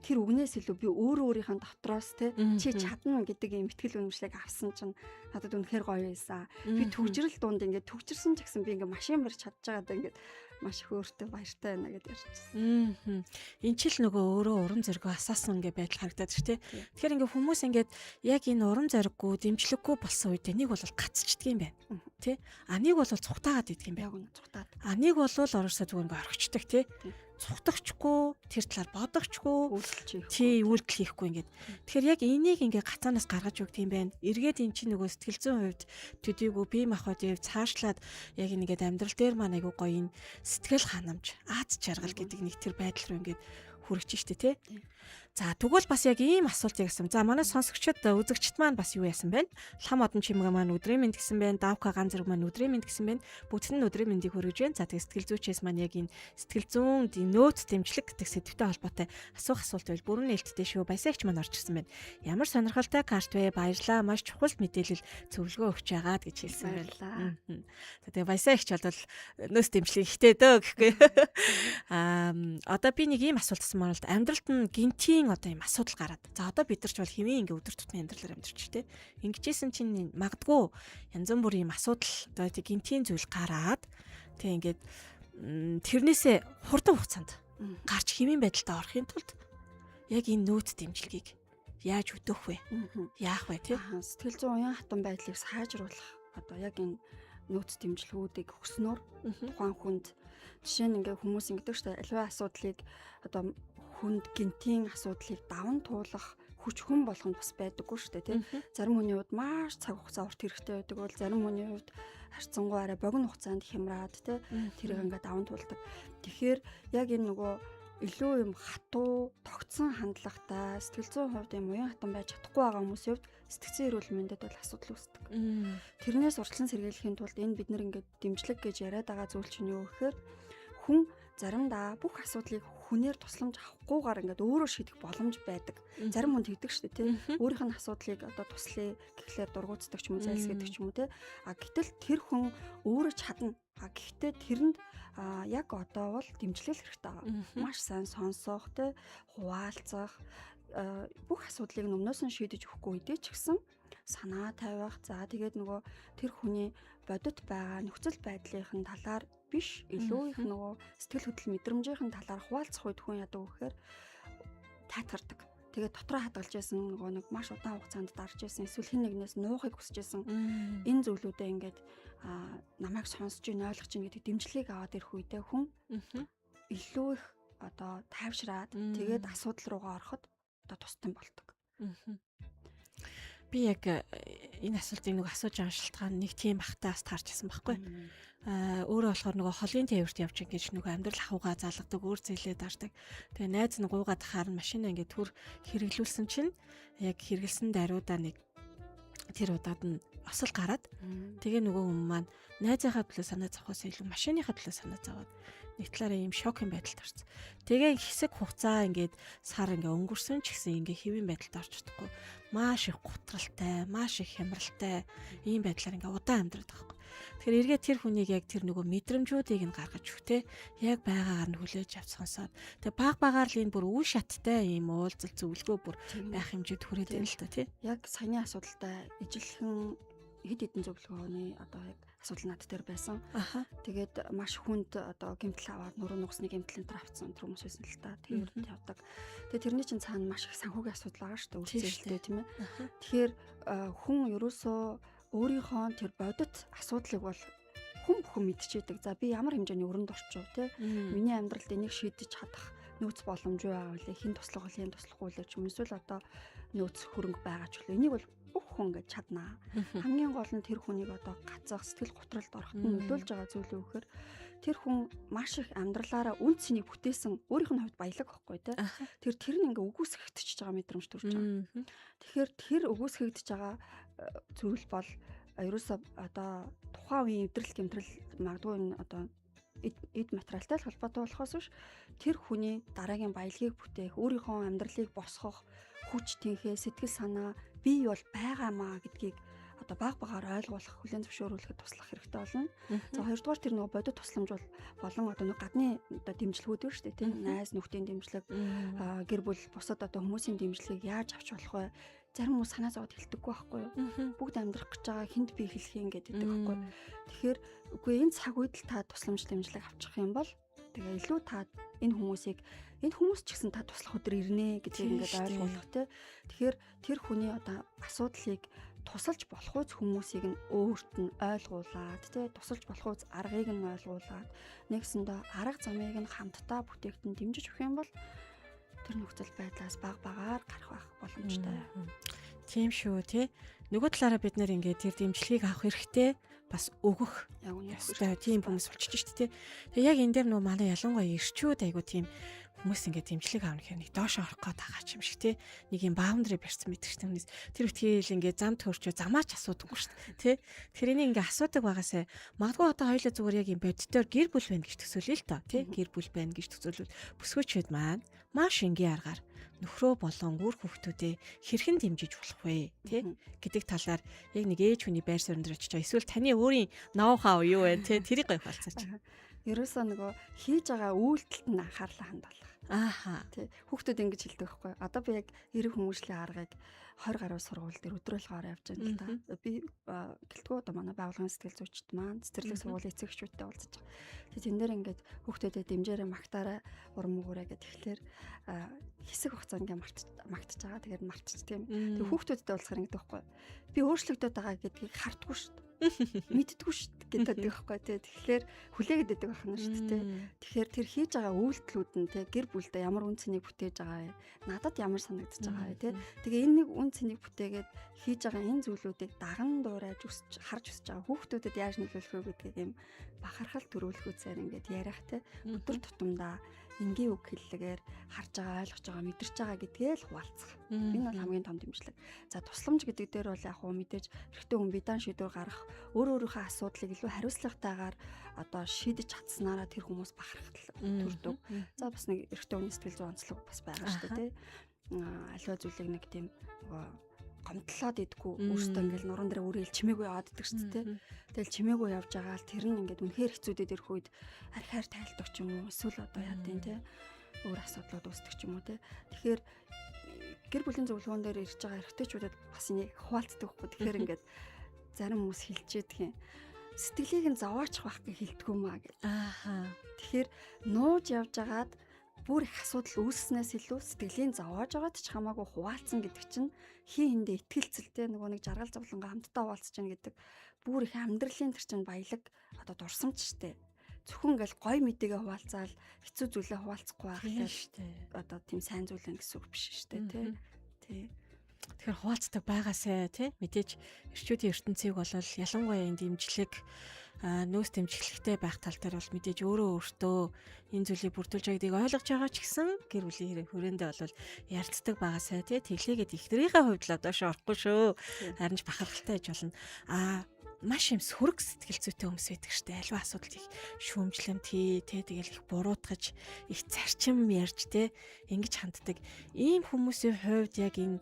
C: тэр үгнээс илүү би өөрөө өөрийнхөө дотроос те чи чадна гэдэг юм итгэл үнэмшлийг авсан чинь надад үнэхээр гоё байсан. Би төгжрөл дунд ингээд төгжирсэн ч гэсэн би ингээд машин барьж чадж байгаадаа ингээд маш их өөртөө баяртай байна гэдээ ярьчихсан.
B: Энд ч л нөгөө өөрөө урам зоригоо асаасан ингээ байдал харагдаад шүү дээ. Тэгэхээр ингээ хүмүүс ингээд яг энэ урам зориггүй, дэмжлэггүй болсон үед нэг бол гацчдаг юм байна. Тэ? А нэг бол цухтаагаад идэх юм байна.
C: Цухтаад.
B: А нэг бол ороосоо зүгээр ингээ орхичдаг тий. Цухтагчгүй, тэр талаар бодогчгүй, тий үйлдэл хийхгүй ингээд. Тэгэхээр яг энийг ингээ гацаанаас гаргаж өгд юм байна. Эргээд эн чинь нөгөө сэтгэл зүйн хувьд төдийгүй бие махбодыг цаашлаад яг ингээд амьдрал дээр маань айгуу гоё энэ сэтгэл ханамж, аз жаргал гэдэг нэг тэр байдал руу ингээд хүрэж штэ тий. За тэгвэл бас яг ийм асуултыг гэсэн. За манай сонсогчид үзэгчд маань бас юу яасан бэ? Лам одон чимгээ маань өдрийн мэнд гэсэн байна. Давка ганц зэрэг маань өдрийн мэнд гэсэн байна. Бүгд нь өдрийн мэндийг хүргэж байна. За тэг сэтгэл зүйчээс маань яг энэ сэтгэл зүйн нөөц дэмжлэг гэдэг сэдвтэй холбоотой асуух асуулт байл бүрэн нээлттэй шүү. Баясаагч маань орж ирсэн байна. Ямар сонирхолтой карт вэ? Баярлаа. Маш чухал мэдээлэл зөвлөгөө өгч байгаад гэж хэлсэн байна. За тэг баясаагч бол нөөц дэмжлэг ихтэй дөө гэхгүй. Одоо би нэг ийм асуулт асуусан маань л амьдралд нь гинтийн одоо юм асуудал гараад. За одоо бид нар ч бол хэвээ ингээ өдөр тутмын амьдралаар амьдарч штэ. Ингэжсэн чинь магадгүй янз бүрийн юм асуудал одоо тийм гинтийн зүйл гараад тэг ингээд тэрнээсээ хурдан хугацаанд гарч хэвийн байдалтай орохын тулд яг энэ нөөц дэмжлэгийг яаж өдөөх вэ? Яах вэ тий?
C: Сэтгэл зүйн уян хатан байдлыг сайжруулах одоо яг энэ нөөц дэмжлэгүүдийг өгснөөр тухайн хүнд жишээ нь ингээ хүмүүс ингэдэг штэ аливаа асуудлыг одоо хүнд гинтийн асуудлыг даван туулах хүч хүн болгонд бас байдаггүй шүү дээ тийм. Зарим хүний хувьд маш цаг хугацаа урт хэрэгтэй байдаг бол зарим хүний хувьд харьцангуй арай богино хугацаанд хямраад тийм тэрийг ингээд даван туулдаг. Тэгэхээр яг энэ нөгөө илүү юм хатуу, тогтсон хандлагатай сэтгэл зүйн хувьд юм уян хатан байж чадахгүй байгаа хүмүүсийн хувьд сэтгцэн эрүүл мэндэд бол асуудал үүсдэг. Тэрнээс урьдчилан сэргийлэхийн тулд энэ бид нар ингээд дэмжлэг гэж яриад байгаа зүйл чинь юу гэхээр хүн заримдаа бүх асуудлыг хүнээр тусламж авахгүйгээр ингээд өөрөө шийдэх боломж байдаг. Зарим хүн тэгдэг шүү дээ тий. Өөрийнх нь асуудлыг одоо туслая гэхлээр дургуутдаг ч юм уу зайлсхийдэг ч юм уу тий. А гэтэл тэр хүн өөрөө чадна. А гэхдээ тэрэнд яг одоо бол дэмжлэл хэрэгтэй байгаа. Маш сайн сонсох тий, хуваалцах бүх асуудлыг өмнөөс нь шийдэж өгөхгүй үедээ ч гэсэн санаа тавих. За тэгээд нөгөө тэр хүний бодит байгаа нөхцөл байдлын талаар биш илүү их нөгөө сэтгэл хөдлөл мэдрэмжийн талаар хуваалцах үед хүн яадаг вэ гэхээр таатгардаг. Тэгээд дотроо хадгалж байсан нөгөө нэг маш удаан хугацаанд дарж байсан эсвэл хэн нэгнээс нуухыг хүсэж байсан энэ зүйлүүдээ ингээд намайг сонсож ийн ойлгож ийн гэдэг дэмжлэгийг аваад ирэх үедээ хүн илүү их одоо тайвшраад тэгээд асуудал руугаа ороход одоо тустай болдог.
B: Би яг энэ асуултыг нэг асууж байгаа шалтгаан нэг тийм бахтаас таарчсан байхгүй. Өөрөө болохоор нөгөө холын тээвэрт явж ингэж нөгөө амьдрал ахуйгаа залгадаг, өөр зээлээ дардаг. Тэгээ найз нь гуугаад хаар машинаа ингэ төр хэрэглүүлсэн чинь яг хэрэгэлсэн даруйдаа нэг тэр удаад нь осол гараад тэгээ нөгөө хүмүүс маань найзынхаа төлөө санаа зовхоос илүү машиныхаа төлөө санаа зовоод нэг талаараа ийм шокын байдалд орсон. Тэгээ хэсэг хугацаа ингээд сар ингээ өнгөрсөн ч гэсэн ингээ хэвийн байдалд орж чадахгүй. Маш их гутралтай, маш их хямралтай ийм байдлаар ингээ удаан амьдраад байгаа байхгүй. Тэгэхээр эргээд тэр хүнийг яг тэр нөгөө мэдрэмжүүдийг нь гаргаж өгтээ яг байгаагаар нь хүлээж авч сонсоод тэгээ багаар л энэ бүр үе шаттай ийм уулзал зөвлөгөө бүр байх хэмжээд хүрээд байна л та тий.
C: Яг саяны асуудалтай ижилхэн хэд хэдэн зөвлөгөөний одоо яг асуудал над дээр байсан. Тэгээд маш хүнд одоо гэмтэл аваад нуруу нугасны гэмтэл энэ авцсан тэр хүмүүс байсан л та. Тэгээд явдаг. Тэгээд тэрний чинь цаана маш их санхүүгийн асуудал байгаа шүү дээ. Үргэлжлэлтэй тийм ээ. Тэгэхээр хүн ерөөсөө өөрийнхөө тэр бодит асуудлыг бол хүн бүхэн мэдчихэдэг. За би ямар хэмжээний өрөнд орчив те. Миний амьдралд энийг шийдэж чадах нөөц боломж юу аа вэ? Хин туслах бол хин туслахгүй л ч юм эсвэл одоо нөөц хөрөнгө байгаа ч үлээ. Энийг бол бүх хүн гэж чаднаа. Хамгийн гол нь тэр хүнийг одоо гацах, сэтгэл готролд ороход нөлөөлж байгаа зүйл юу гэхээр тэр хүн маш их амьдралаараа үн цэнийг бүтээсэн өөрийнх нь хувьд баялаг байхгүй те. Тэр нь ингээ үгүйсгэгдэж байгаа мэдрэмж төрж байгаа. Тэгэхээр тэр үгүйсгэгдэж байгаа зүйл бол ерөөсөө одоо тухайн үеийн эвдрэл гэмтрэл магадгүй энэ одоо эд материалтай л холбоотой болохоос биш тэр хүний дараагийн баялагийг бүтээх, өөрийнхөө амьдралыг босгох, хүч тэнхээ, сэтгэл санаа бий бол байгаамаа гэдгийг одоо багаар ойлгуулах, хүлээн зөвшөөрүүлэхэд туслах хэрэгтэй болно. За хоёрдугаар тэр нөгөө бодит тусламж болон одоо нөгөө гадны одоо дэмжлэгүүд байна шүү дээ тийм найз нөхдийн дэмжлэг, гэр бүл бусад одоо хүмүүсийн дэмжлэгийг яаж авч болох вэ? Зарим хүмүүс санаа зовоод хэлдэггүй байхгүй юу? Бүгд амьдрах гэж байгаа хүнд би хэлэх юм гэдэг байхгүй. Тэгэхээр үгүй энэ цаг үед л та тусламж дэмжлэг авчих юм бол тэгээ илүү та энэ хүмүүс ч гэсэн та туслах өдөр ирнэ гэдгийг ингээд ойлгуулах те. Тэгэхээр тэр хүний одоо асуудлыг тусалж болох үз хүмүүсийг нь өөрт нь ойлгуулад те тусалж болох үз аргыг нь ойлгуулад нэгсэндээ арга замыг нь хамтдаа бүтээгтэн дэмжиж өгөх юм бол тэр нөхцөл байдлаас багаар гарах байх боломжтой.
B: Тийм шүү тий. Нөгөө талаараа бид нэр ингээд тэр дэмжлэгийг авах хэрэгтэй бас өгөх ёстой тийм хүмүүс болчих шүү дээ. Тэгээ яг энэ дээр нөгөө манай ялангуяа ирчүүд айгу тийм хүмүүс ингээд дэмжлэг аавна гэхээр нэг доошоо орох гээд байгаа юм шиг тий. Нэг юм баундари барьсан мэдэрч юмнээс тэр ихтгэл ингээд зам төрчөө замаач асуудаггүй шүү дээ тий. Тэрийг ингээд асуудаг байгаасаа магадгүй одоо хоёулаа зүгээр яг юм бодитоор гэр бүл байна гэж төсөөлөе л тоо тий. Гэр бүл байна гэж төсөөлвөл бүсгүйчүүд маань маш энгийн аргаар нөхрөө болон үр хүүхдүүдээ хэрхэн дэмжиж болох вэ тий гэдэг талаар яг нэг ээж хүний байр суурин дээр очиж эсвэл таны өөрийн ноу хау юу вэ тий тэрийг гоё хавалцаач.
C: Ерөөсөө нөгөө хийж байгаа үйлдэлд нь анхаарлаа хандуулах. Тий хүүхдүүд ингэж хэлдэг байхгүй. Одоо би яг 90 хүмүүжлийн аргыг 20 гаруй сургууль дээр өдрөөлгөөр явж байгаа л да. Би гэлтгүү одоо манай байгууллагын сэтгэл зүйчд маань цэцэрлэг сургуулийн эцэгчүүдтэй уулзаж байгаа. Тэгээ тэн дээр ингээд хүүхдүүдэд дэмжээрэ магтаараа урам өгөөрэй гэдэг тэгэхээр хэсэг хугацаа ингээд магтаж байгаа. Тэгээд мартчих тийм. Тэгээ хүүхдүүдтэй уулзахаар ингэдэг байхгүй. Би өөрчлөгдөд байгаа гэдгийг хардггүй шүү дээ. Мэддэггүй шүү дээ гэдэг байхгүй тий. Тэгэхээр хүлээгээд байдаг байх нь шүү дээ. Тэгэхээр тэр хийж байгаа үйлдэлүүд нь тий гэр бүлдээ ямар үн цэнийг бүтээж байгаа вэ? Надад ямар санагдаж байгаа вэ тий. Тэгээ энэ нэг үн цэнийг бүтээгээд хийж байгаа энэ зүйлүүдийг даган дуурайж харж өсөж байгаа хүүхдүүдэд яаж нөлөөлөх вэ гэдгийг юм бахархал төрүүлэхүүцээр ингээд ярих тий. Өдөр тутамдаа энгийн үг хэллэгээр харж байгаа, ойлгож байгаа, мэдэрч байгаа гэдгээ л хуваалцах. Энэ бол хамгийн том дэмжлэг. За тусламж гэдэг дээр бол яг хөө мэдээж эрэгтэй хүн биедан шийдвэр гаргах, өөрийнхөө асуудлыг илүү хариуцлагатайгаар одоо шийдэж чадсанараа тэр хүмүүс бахархал төрдөг. За бас нэг эрэгтэй хүний сэтгэл зүйн онцлог бас байгаа шүү дээ, тий. Аливаа зүйлийг нэг тийм нөгөө гомдлоод идэггүй өөртөө ингээл нуруунд дээр үрэл чимээгүй яваад идэг шүү дээ. Тэгэл чимээгүй явж байгаа л тэр нь ингээд үнэхээр хэцүүдэд ирэх үед архиар тайлдаг ч юм уу эсвэл одоо яадын те өөр асуудлууд үүсдэг ч юм уу те. Тэгэхээр гэр бүлийн зөвлөгөөн дээр ирж байгаа эрэгтэйчүүдэд бас энийг хуваалцдаг байхгүй. Тэгэхээр ингээд зарим хүмүүс хэлчихэд юм сэтгэлийг нь зовоочих байх гэж хэлдэг юм аа гэж. Тэгэхээр нууж явж агаад бүр их асуудал үүснээс илүү сэтгэлийн зовоож байгаад ч хамаагүй хуваалцсан гэдэг чинь хин хэндэ итгэлцэлтэй нөгөө нэг жаргал зовлонгаа хамтдаа хуваалцж байна гэдэг бүр их амьдралын тэр чинь баялаг одоо дурсамж штэ. Зөвхөн ингээл гой мэдээгээ хуваалцаал хэцүү зүйлээ хуваалцахгүй байх штэ. Одоо тийм сайн зүйл байна гэсэн үг биш штэ тий.
B: Тэгэхээр хуваалцдаг байгаасай тий мэдээж эрчүүдийн ертөнцийг бол ялангуяа энэ дэмжлэг нөөц дэмжиглэхтэй байх тал дээр бол мэдээж өөртөө энэ зүйлийг бүрдүүлж байгаагийг ойлгож байгаа ч гэсэн гэр бүлийн хүрээндээ бол ярилцдаг байгаасай тий. Тэглээгээд ихнэрийнхээ хувьд л одоо орохгүй шүү. Харин ч бахархалтай гэж болно. Маш юм сөрөг сэтгэл зүйтэй хүмүүс байдаг штэ. Альва асуудал их шүүмжлэмт тий, тэгэл их буруутгаж, их зарчим ярьж тий ингэж ханддаг. Ийм хүмүүсийн хувьд яг энэ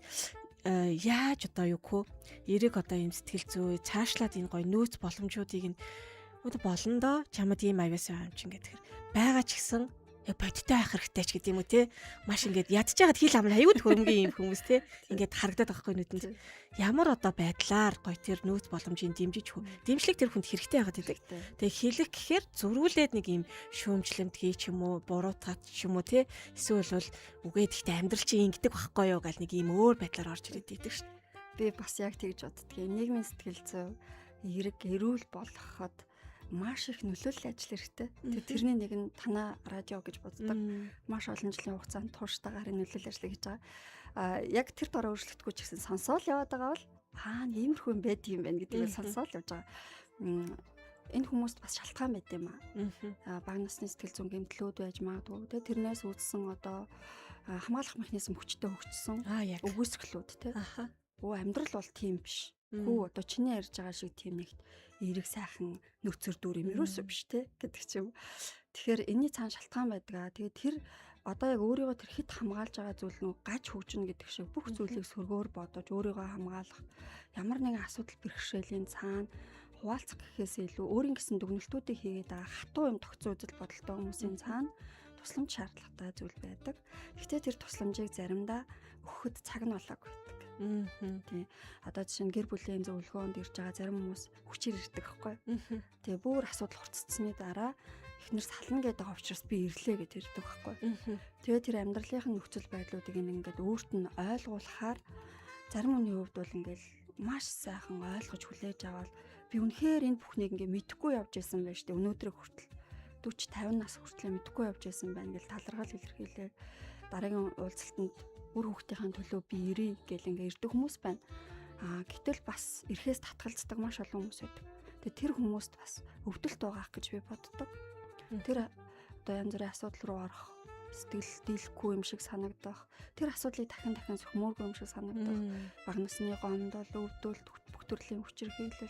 B: яаж одоо юу гэх эрэг одоо юм сэтгэл зүй цаашлаад энэ гой нөөц боломжуудыг нь болно доо чамд ийм аяас юм чинь гэдэг. Бага ч гэсэн бодтой байх хэрэгтэй ч гэдэг юм уу те. Маш ингээд ядж байгаад хил амна аюуд хөрмгийн юм хүмүүс те. Ингээд харагдаад байгаа хгүй нүдэнд. Ямар одоо байдлаар гой тэр нөөц боломжийг дэмжлэг тэр хүнд хэрэгтэй байгаад байдаг. Тэгээ хэлэх гэхээр зөрүүлээд нэг юм шүүмжлэмт хий ч юм уу, буруутгаад ч юм уу те. Эсвэл бол үгээд ихтэй амьдрал чи ингэдэг байхгүй юу гэл нэг юм өөр байдлаар орж ирээд идэг шүү дээ.
C: Би бас яг тэгж боддгийг. Нийгмийн сэтгэл зүй эрэг эрүүл болгоход маш их нөлөөлөл ажил хэрэгтэй. Тэрний нэг нь танаа радио гэж боддог. Маш олон жилийн хугацаанд тууштай гарын нөлөөлөл ажил хийж байгаа. Яг тэр дороо өөрчлөгдөхгүй ч гэсэн сонсоол яваад байгаа бол иймэрхүү юм байдаг юм байна гэдгийг сонсоол явж байгаа. Энэ хүмүүст бас шалтгаан байд юм аа. Бага насны сэтгэл зүйн гэмтлүүд байж магадгүй. Тэрнээс үүдсэн одоо хамгаалах механизм хүчтэй хөгжсөн. Өгөөсгөлүүд тий. Амьдрал бол тийм биш. Хөө одоо чиний ярьж байгаа шиг тийм нэг эрэг сайхан нөхцөр дүр юм ерөөсөө биш те гэдэг ч юм. Тэгэхээр энэний цаана шалтгаан байдаг. Тэгээд тэр одоо яг өөрийгөө тэр хит хамгаалж байгаа зүйл нь гаж хөгжинэ гэдэг шиг бүх зүйлийг сөргөөр бодож өөрийгөө хамгаалах ямар нэгэн асуудал бэрхшээлийн цаана хуваалцах гэхээс илүү өөрийн гэсэн дүгнэлтүүдийг хийгээд байгаа хатуу юм тогтцоо үзэл бодолтой хүмүүсийн цаана тусламж шаардлагатай зүйл байдаг. Гэхдээ тэр тусламжийг заримдаа өгөхөд цаг нь болоогүй. Тий. Одоо жишээ нь гэр бүлийн зөвлөгөөнд ирж байгаа зарим хүмүүс хүчээр ирдэг байхгүй. Тэгээ бүр асуудал хурцсны дараа эхнэр сална гэдэг учраас би ирлээ гэж ирдэг байхгүй. Тэгээ тэр амьдралынхын нөхцөл байдлуудыг ингээд өөрт нь ойлгуулахаар зарим хүний хувьд бол ингээд маш сайхан ойлгож хүлээж аваад би үнэхээр энэ бүхнийг ингээд мэдэхгүй явж байсан байж тээ өнөөдрийг хүртэл 40 50 нас хүртэл мэдэхгүй явж байсан байна гэж талархал илэрхийлээ. Дараагийн уулзалтанд бүр хүүхдийн төлөө би ирээ гэл ингээ ирдэг хүмүүс байна. Гэтэл бас ирэхээс татгалздаг маш олон хүмүүс байдаг. Тэгээ тэр хүмүүст бас өвдөлт байгаах гэж би боддог. Тэр одоо янз бүрийн асуудал руу орох, сэтгэл дийлэхгүй юм шиг санагдах, тэр асуудлыг дахин сөхмөөргүй юм шиг санагдах, бага насны гомдол, өвдөлт, бүх төрлийн хүчирхийлэл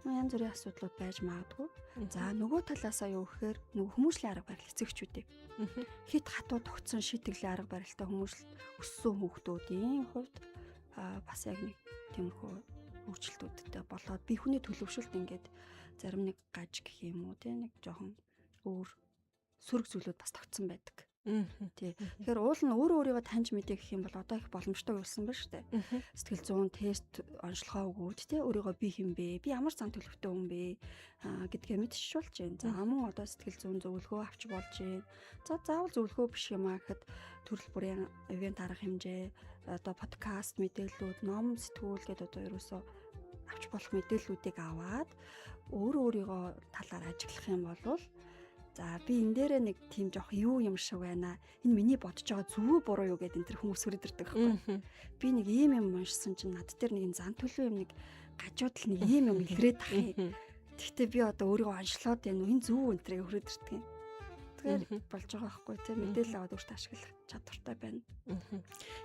C: янз бүрийн асуудлууд байж магадгүй. За нөгөө талаасаа юу гэхээр нөгөө хүмүүжлийн арга барил эцэгчүүдээ хит хатуу тогтсон шийтгэлээ арга барилтай хүмүүжил өссөн хүүхдүүдийн хувьд бас яг нэг тиймэрхүү өөрчлөлтүүдтэй болоод бие хүний төлөвшөлт ингээд зарим нэг гаж гэх юм уу тий нэг жоохон өөр сөрөг зүйлүүд бас тогтсон байдаг. Тий. Тэгэхээр уул нь өөрийгөө таньж мэдээ гэх юм бол одоо их боломжтой болсон байна шүү дээ. Сэтгэл зүйн тест онцлогоо өгөөд тий өөрийгөө би хэм бэ? Би ямар зан төлөвтэй хүн бэ? Гэдгээ мэдчихүүлж байна. За мөн одоо сэтгэл зүйн зөвлөгөө авч болж байна. За заавал зөвлөгөө биш юм аа гэхэд төрөл бүрийн ивент арга хэмжээ, одоо подкаст мэдээллүүд, ном сэтгүүл гэдэг одоо ерөөсөө авч болох мэдээллүүдийг аваад өөрийгөө талаар ажиглах юм бол за би энэ дээрээ нэг тийм жоох юу юм шиг байна. Энэ миний бодож байгаа зөв буруу юу гэдэг энэ төр хүмүүс хүрээд ирдэг байхгүй. Би нэг ийм юм уншсан чинь над дээр нэг зан төлөв юм нэг гажууд л нэг ийм юм ихрээд тахыг. Гэхдээ би одоо өөрийгөө онцлоод байна. Энэ зөв өнтрийг хүрээд ирдэг юм. Тэгэхээр болж байгаа байхгүй тийм мэдээлэл аваад өөртөө ашиглах чадвартай байна.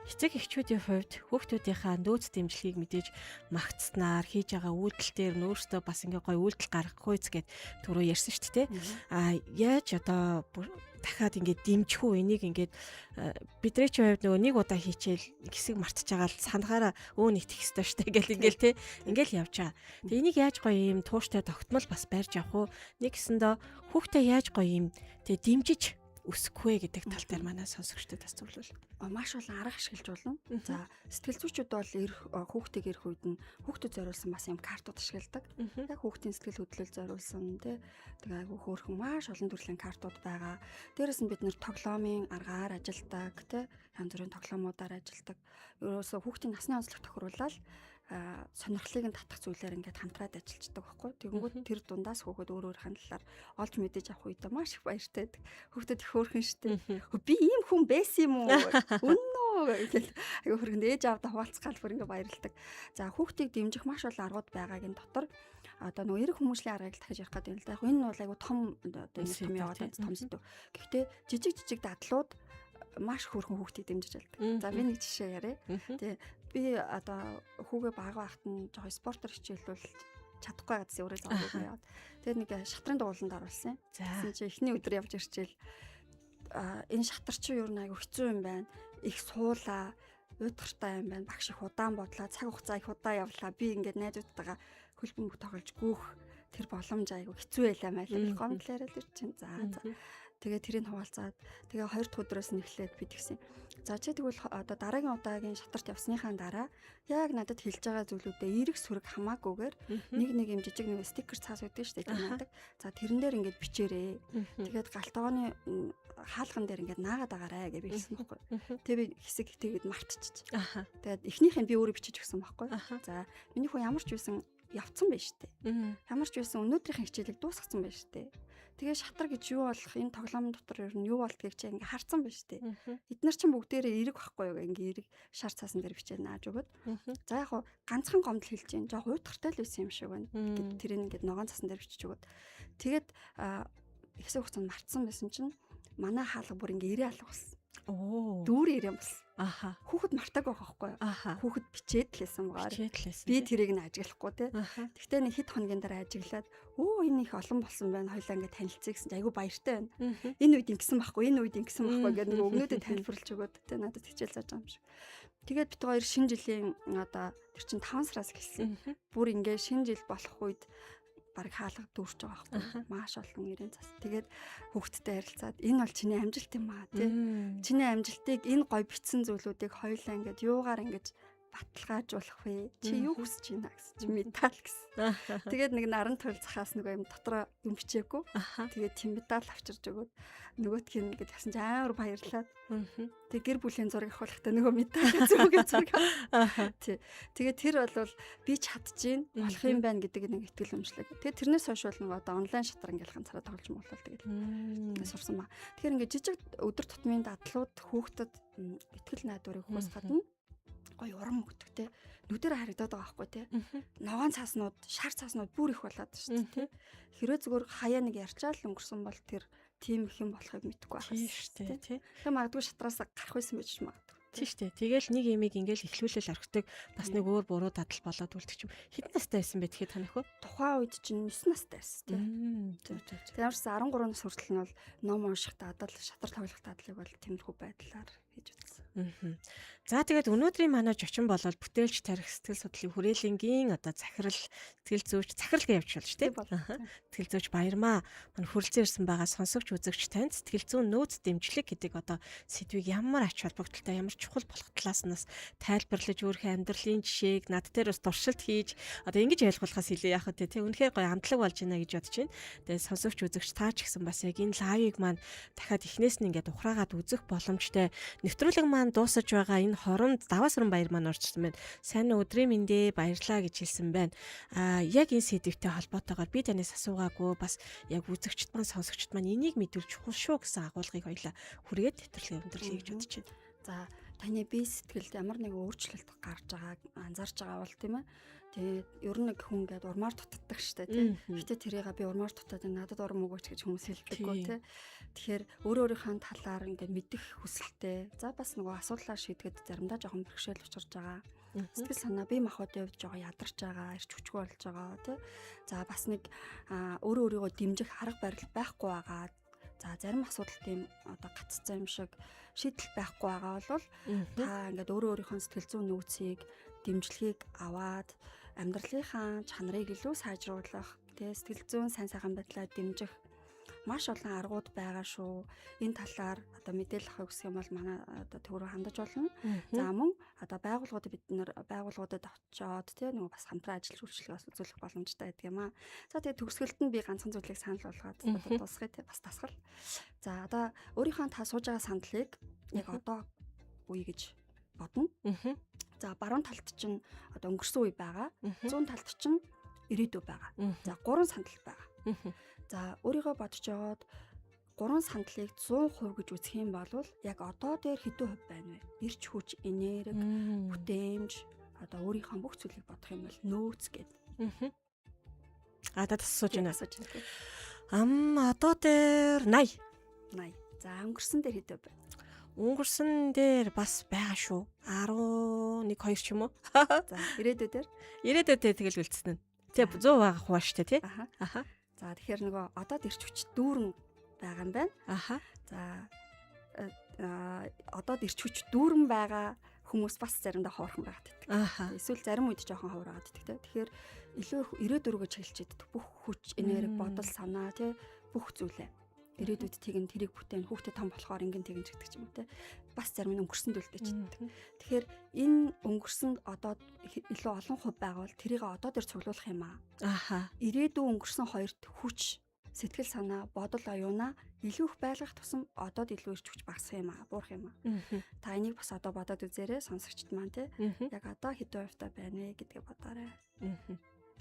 B: Эцэг эхчүүдийн хувьд хүүхдүүдийнхаа нөөц дэмжлэгийг мэдээж магтснаар хийж байгаа үйлдэл дээр нөөцөө бас ингээ гоё үйлдэл гаргахгүй гэд түрүү ярьсан шүү дээ. Яаж одоо дахиад ингээд дэмжих үү энийг ингээд бидний чинь хувьд нөгөө нэг удаа хийчихэл хэсэг мартчих байгаа л санахаараа нэг тех ёстой штэ гэл ингээл те ингээл явж байгаа. Тэгээ энийг яаж гоё юм тууштай тогтмол бас барьж авах уу? Нэг гэсэндээ хүүхдээ яаж гоё юм те дэмжиж өсөхгүй гэдэг тал дээр манай сонсогчдод бас зөвлөл.
C: Маш олон арга ашиглаж болно. За сэтгэл зүйчүүд бол хүүхдийг ирэх үед нь хүүхдэд зориулсан бас юм картууд ашигладаг. Яг хүүхдийн сэтгэл хөдлөл зориулсан тий. Тэгээ айгүй хөөрхөн маш олон төрлийн картууд байгаа. Дээрээс нь бид нэр тоглоомын аргаар ажилдаг тий. Янз бүрийн тоглоомуудаар ажилдаг. Ерөөсөө хүүхдийн насны онцлог тохируулаад сонирхлыг нь татах зүйлээр ингээд хамтраад ажилладаг байхгүй. Тэгэнгүүт тэр дундаас хүүхэд өөр хандлалаар олж мэдэж авах үед маш их баяртай байдаг. Хүүхдэд их хөөрхөн штэ. Би ийм хүн байсан юм уу? Үннөө гэл айгу хөргөнд ээж аавда хуваалцгаал бүр ингээд баярлдаг. За хүүхдийг дэмжих маш олон аргууд байгаагийн дотор одоо нөгөө эрэг хүмүүсийн аргыг дахиж ярих гэдэг юм л да. Яг энэ бол айгу том одоо нэг том яваад том сэдв. Гэхдээ жижиг дадлууд маш хөөрхөн хүүхдийг дэмжиж алдаг. За би нэг жишээ яриа. Тэгээ би одоо хүүгээ бага байхад нь жоохон спортоор хичээлвэл чадахгүй гадсан өөрөө зовлоо яваад. Тэгээд нэг шатрын дугууланд оруулсан. Тэгсэн чи эхний өдөр явж ирчихэл энэ шатар чи юу нэг хэцүү юм байна. Их суулаа, уйдгартай юм байна. Багш их удаан бодлоо, цаг хугацаа их удаан явлаа. Би ингээд найзуудтайгаа хөлбөмбөг тоглож гүүх тэр боломж айгу хэцүү байлаа маяг комплерэл ирчин. За. Тэгээ тэрийг хуваалцаад тэгээ 2 дахь өдрөөс нь эхлээд би тэгсэн. За чи тэгвэл одоо дараагийн удаагийн шатарт явсныхаа дараа яг надад хэлж байгаа зүйлүүдээ эрэг сүрэг хамаагүйгээр нэг юм жижиг нэг стикер цаас өгдөг шүү дээ надад. За тэрэн дээр ингээд бичээрэй. Тэгээд галтгооны хаалган дээр ингээд наагаад агараа гэж би хэлсэн байхгүй. Тэгээ би хэсэг тэгээд мартчихж. Тэгээд эхнийх нь би өөрөө бичиж өгсөн байхгүй. За миний хүү ямар ч байсан явцсан байж тээ. Ямар ч байсан өнөөдрийн хичээлийг дуусгасан байж тээ. Тэгээ шатар гэж юу болох энэ тоглоом дотор ер нь юу болдгийг чи ингээ харцсан байж тээ. Эднэр чинь бүгдээрээ эрэг байхгүй юу ингээ эрэг шар цаасан дээр бичээд нааж өгöd. За яг хуу ганцхан гомдол хэлж जैन. Жоо хуйтгартай л байсан юм шиг байна. Гэт тэрийг ингээ ногоон цасан дээр бичиж өгöd. Тэгээд хэсэг хугацаанд мартсан байсан чинь манай хаалга бүр ингээ ирээ алга болсон. Дүүр ирэм болсон. Хүүхэд мартаг байх байхгүй юу? Хүүхэд бичээд л байсан байгаа. Би тэрийг нь ажиглахгүй те. Тэгтээ нэг хэд хоногийн дараа ажиглаад энэ их олон болсон байна. Хоёлаа ингээ танилцъя гэсэн чинь айгүй баяртай байна. Энэ үед ингэсэн байхгүй, энэ үед ингэсэн байхгүй гэдэг нэг өгнөдөд тайлбарлаж өгöd те надад хичээл зааж байгаа юм шиг. Тэгээд бид хоёр шинэ жилийн одоо тэр чин 5 сараас эхэлсэн. Бүр ингээ шинэ жил болох үед бараг хаалга дүүрч байгаа байхгүй маш олон ирэн цас. Тэгээд хүүхдтэй ярилцаад энэ бол чиний амжилт юм аа тий. Чиний амжилтыг энэ гой битсэн зүйлүүдийг хоёулаа ингээд юугаар ингэж баталгаажуулах вэ? Чи юу хүсэж байна гэсэн чи медаль гэсэн. Тэгээд нэг наран туйл цахаас нөгөө юм дотроо юм бичээгүй. Тэгээд тийм медаль авчирж өгөөд нөгөөтх нь ингээд тасан чи амар баярлаад. Тэгээд гэр бүлийн зураг авахлахтаа нөгөө медаль зүгээ зураг. Тий. Тэгээд тэр бол би чадчихээн болох юм байна гэдэг нэг итгэл өмчлөг. Тэгээд тэрнээс хойш бол нөгөө одоо онлайн шатрангийн цараа тоглож муулал тэгээд сурсан ба. Тэгэхээр ингээд жижиг өдөр тутмын дадлууд хүүхдэд итгэл найдварыг өгөхөөс гадна гоё урам өгдөг те нүдээр харагдаад байгаа байхгүй те ногоон цааснууд шар цааснууд бүр их болоод шүү дээ те хэрвээ зүгээр хаяа нэг ярьчаал өнгөрсөн бол тэр тийм их юм болохыг мэдэхгүй байх шүү дээ те тэг магадгүй шатраас гарах байсан байж магадгүй
B: тийм шүү дээ тэгэл нэг имийг ингээл эхлүүлэл орхидог бас нэг өөр буруу дадал болоод үлдчих юм хэдэн настай байсан бэ тэгэхээр танах уу
C: тухайн үед чинь 9 настай байсан те ямарч 13 нас хүртэл нь бол ном унших дадал шатар тоглох дадлыг бол тэмдэггүй байдлаар хийж үзсэн.
B: За тэгээд өнөөдрийн манай зочин болол бүтээлч тарих сэтгэл судлалын хүрээлэнгийн одоо захирал сэтгэл зүйч захирал гэж явж болж тийм сэтгэл зүйч Баярмаа мань хүрэлцэн ирсэн байгаа сонсогч үзэгч танд сэтгэл зүйн нөөц дэмжлэг гэдэг одоо сэдвийг ямар ач холбогдолтой ямар чухал болох талаас нь тайлбарлаж өөрийнхөө амьдралын жишээг над дээр бас туршилт хийж одоо ингэж ойлгуулахаас илүү яах вэ тийм үнэхээр гоё амтлаг болж байна гэж бодож байна. Тэгээд сонсогч үзэгч таа ч гэсэн бас яг энэ лайвыг маань дахиад эхнээс нь ингээд ухраагаад үзэх боломжтой нэвтрүүлэг маань дуусаж байгаа энэ хоронд Даваасран Баяр маань орчихсон байна. Сайн өдрийн мэндэ баярлаа гэж хэлсэн байна. Яг энэ сэдвтэй холбоотойгоор би танаас асуугаагүй бас яг үзэгчд маань сонсогчд маань энийг мэдвэл чухал шүү гэсэн агуулгыг хоёлаа хүргээд нэвтрүүлэг өндөрлөе гэж бодож байна.
C: За таны бие сэтгэлд ямар нэгэн өөрчлөлт гарч байгааг анзаарч байгаа бол тийм ээ. Тэгээд ер нь нэг хүн гээд урмаар дутдаг штэ тий. Гэтэ тэрийг би урмаар дутаад надад урам өгөөч гэж хүмүүс хэлдэггүй тий. Тэгэхээр өөрийнхөө талаар ингээд мэдэх хүсэлтэй. За бас нөгөө асуудлаа шийдэхэд заримдаа жоохон бэрхшээл учирч байгаа. Сэтгэл санаа бие махбодын хувьд жоохон ядарч байгаа, ирч хүчгүй болж байгаа тий. За бас нэг өөрийгөө дэмжих арга барил байхгүй байгаа. За зарим асуудал тийм одоо гаццсан юм шиг шийдэл байхгүй байгаа бол та ингээд өөрийнхөө сэтгэл зүйн нөөцийг дэмжлэгийг аваад амьдралынхаа чанарыг илүү сайжруулах, тэгээ сэтгэл зүйн сайн сайхан байдлаа дэмжих маш олон аргууд байгаа шүү. Энэ талаар одоо мэдээлэл авах гэсэн юм бол манай одоо төврөө хандаж болно. За мөн одоо байгууллагуудад очиод тэгээ нөгөө бас хамтран ажиллаж үйлчлэгээс үзүүлэх боломжтой байдаг юм аа. За тэгээ төгсгөлд нь би ганцхан зүйлийг санал болгоод одоо дуусгая те бас тасгал. За одоо өөрийнхөө та сууж байгаа сандлыг яг одоо үе гэж бодно. За баруун талд чинь одоо өнгөрсөн үе байгаа. Зүүн талд чинь ирээдүй байгаа. За 3 сандал байгаа. За өөрийгөө бодож яваад 3 сандлыг 100% гэж үзэх юм бол яг одоо дээр хэдэн хувь байна вэ? Ирч хүч, энерги, бүтээмж одоо өөрийнхөө бүх зүйлийг бодох юм бол нөөц гэдэг.
B: Гадаад асууж байна.
C: Асууж байна.
B: Одоо дээр 80.
C: 80. За өнгөрсөн дээр хэд вэ?
B: Өнгөрсөн дээр бас байгаа шүү. 11 2 ч юм уу?
C: За ирээдүйдээр.
B: Ирээдүйдээ тэгэл үлдсэн нь. Тэ 100 байгаа хуваа штэ тий.
C: Аха. За тэгэхээр нөгөө одоод ирч хүч дүүрэн байгаа юм байна.
B: Аха.
C: За одоод ирч хүч дүүрэн байгаа хүмүүс бас заримдаа хоорхон байгаад байдаг.
B: Аха.
C: Эсвэл зарим үед жоохон ховор байгаад байдаг те. Тэгэхээр илүү ирээдүргөө чиглэж идэх бүх хүч, энерги, бодол, санаа те бүх зүйлээ. Ирээдүйд тэрийг бүтээн хүүхдэд том болохоор ингэн тэгэн ч гэдэг ч юм уу те. Бас зарим нь өнгөрсөнд үлдээчихдэг. Тэгэхээр энэ өнгөрсөнд одоо илүү олон хувь байгавал тэрийг одоо дээр цуглуулах юм аа.
B: Аха.
C: Ирээдүйн өнгөрсөн хоёрт хүч, сэтгэл санаа, бодол оюунаа илүү их байлгах тусам одоод илүү ирч хүч багасах юм аа, буурах юм аа. Та энийг бас одоо бодоод үзээрэй, сонсогчд маань те. Яг одоо хэдэн хувьтай байна вэ гэдгээ бодоорой.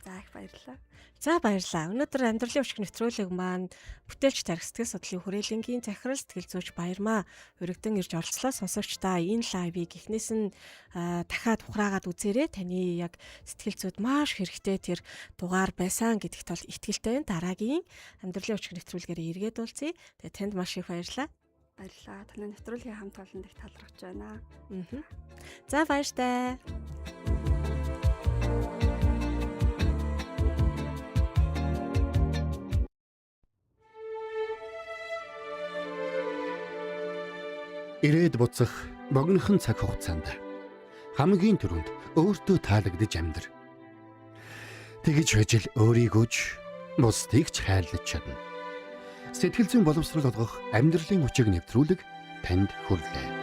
C: За их баярлалаа.
B: За баярлалаа. Өнөөдөр амьдралын өчг нэвтрүүлэг маань бүтээлч тарих сэтгэл судлалын хүрээлэнгийн захирал сэтгэл зүйч Баярмаа өргөдөн ирж оролцлоо. Сонсогчдаа энэ лайвыг эхнээс нь дахиад ухраагаад үзээрэй. Таны яг сэтгэл зүйд маш хэрэгтэй тэр дугаар байсан гэдэгт бол итгэлтэй байна. Дараагийн амьдралын өчг нэвтрүүлгээр эргээд уулзъя. Тэгээ танд маш их баярлалаа.
C: Баярлалаа. Танай нэвтрүүлгийн хамт олонд их талархаж байна.
B: За баяртай.
D: Ирээд буцах богинохон цаг хугацаанд хамгийн түрүүнд өөртөө таалагдж амьдр. Тэгж байж л өөрийгөө ч бусдыг ч хайрлаж чадна. Сэтгэл зүйн боловсрол олгох амьдралын өчиг нэвтрүүлэг танд хүрлээ.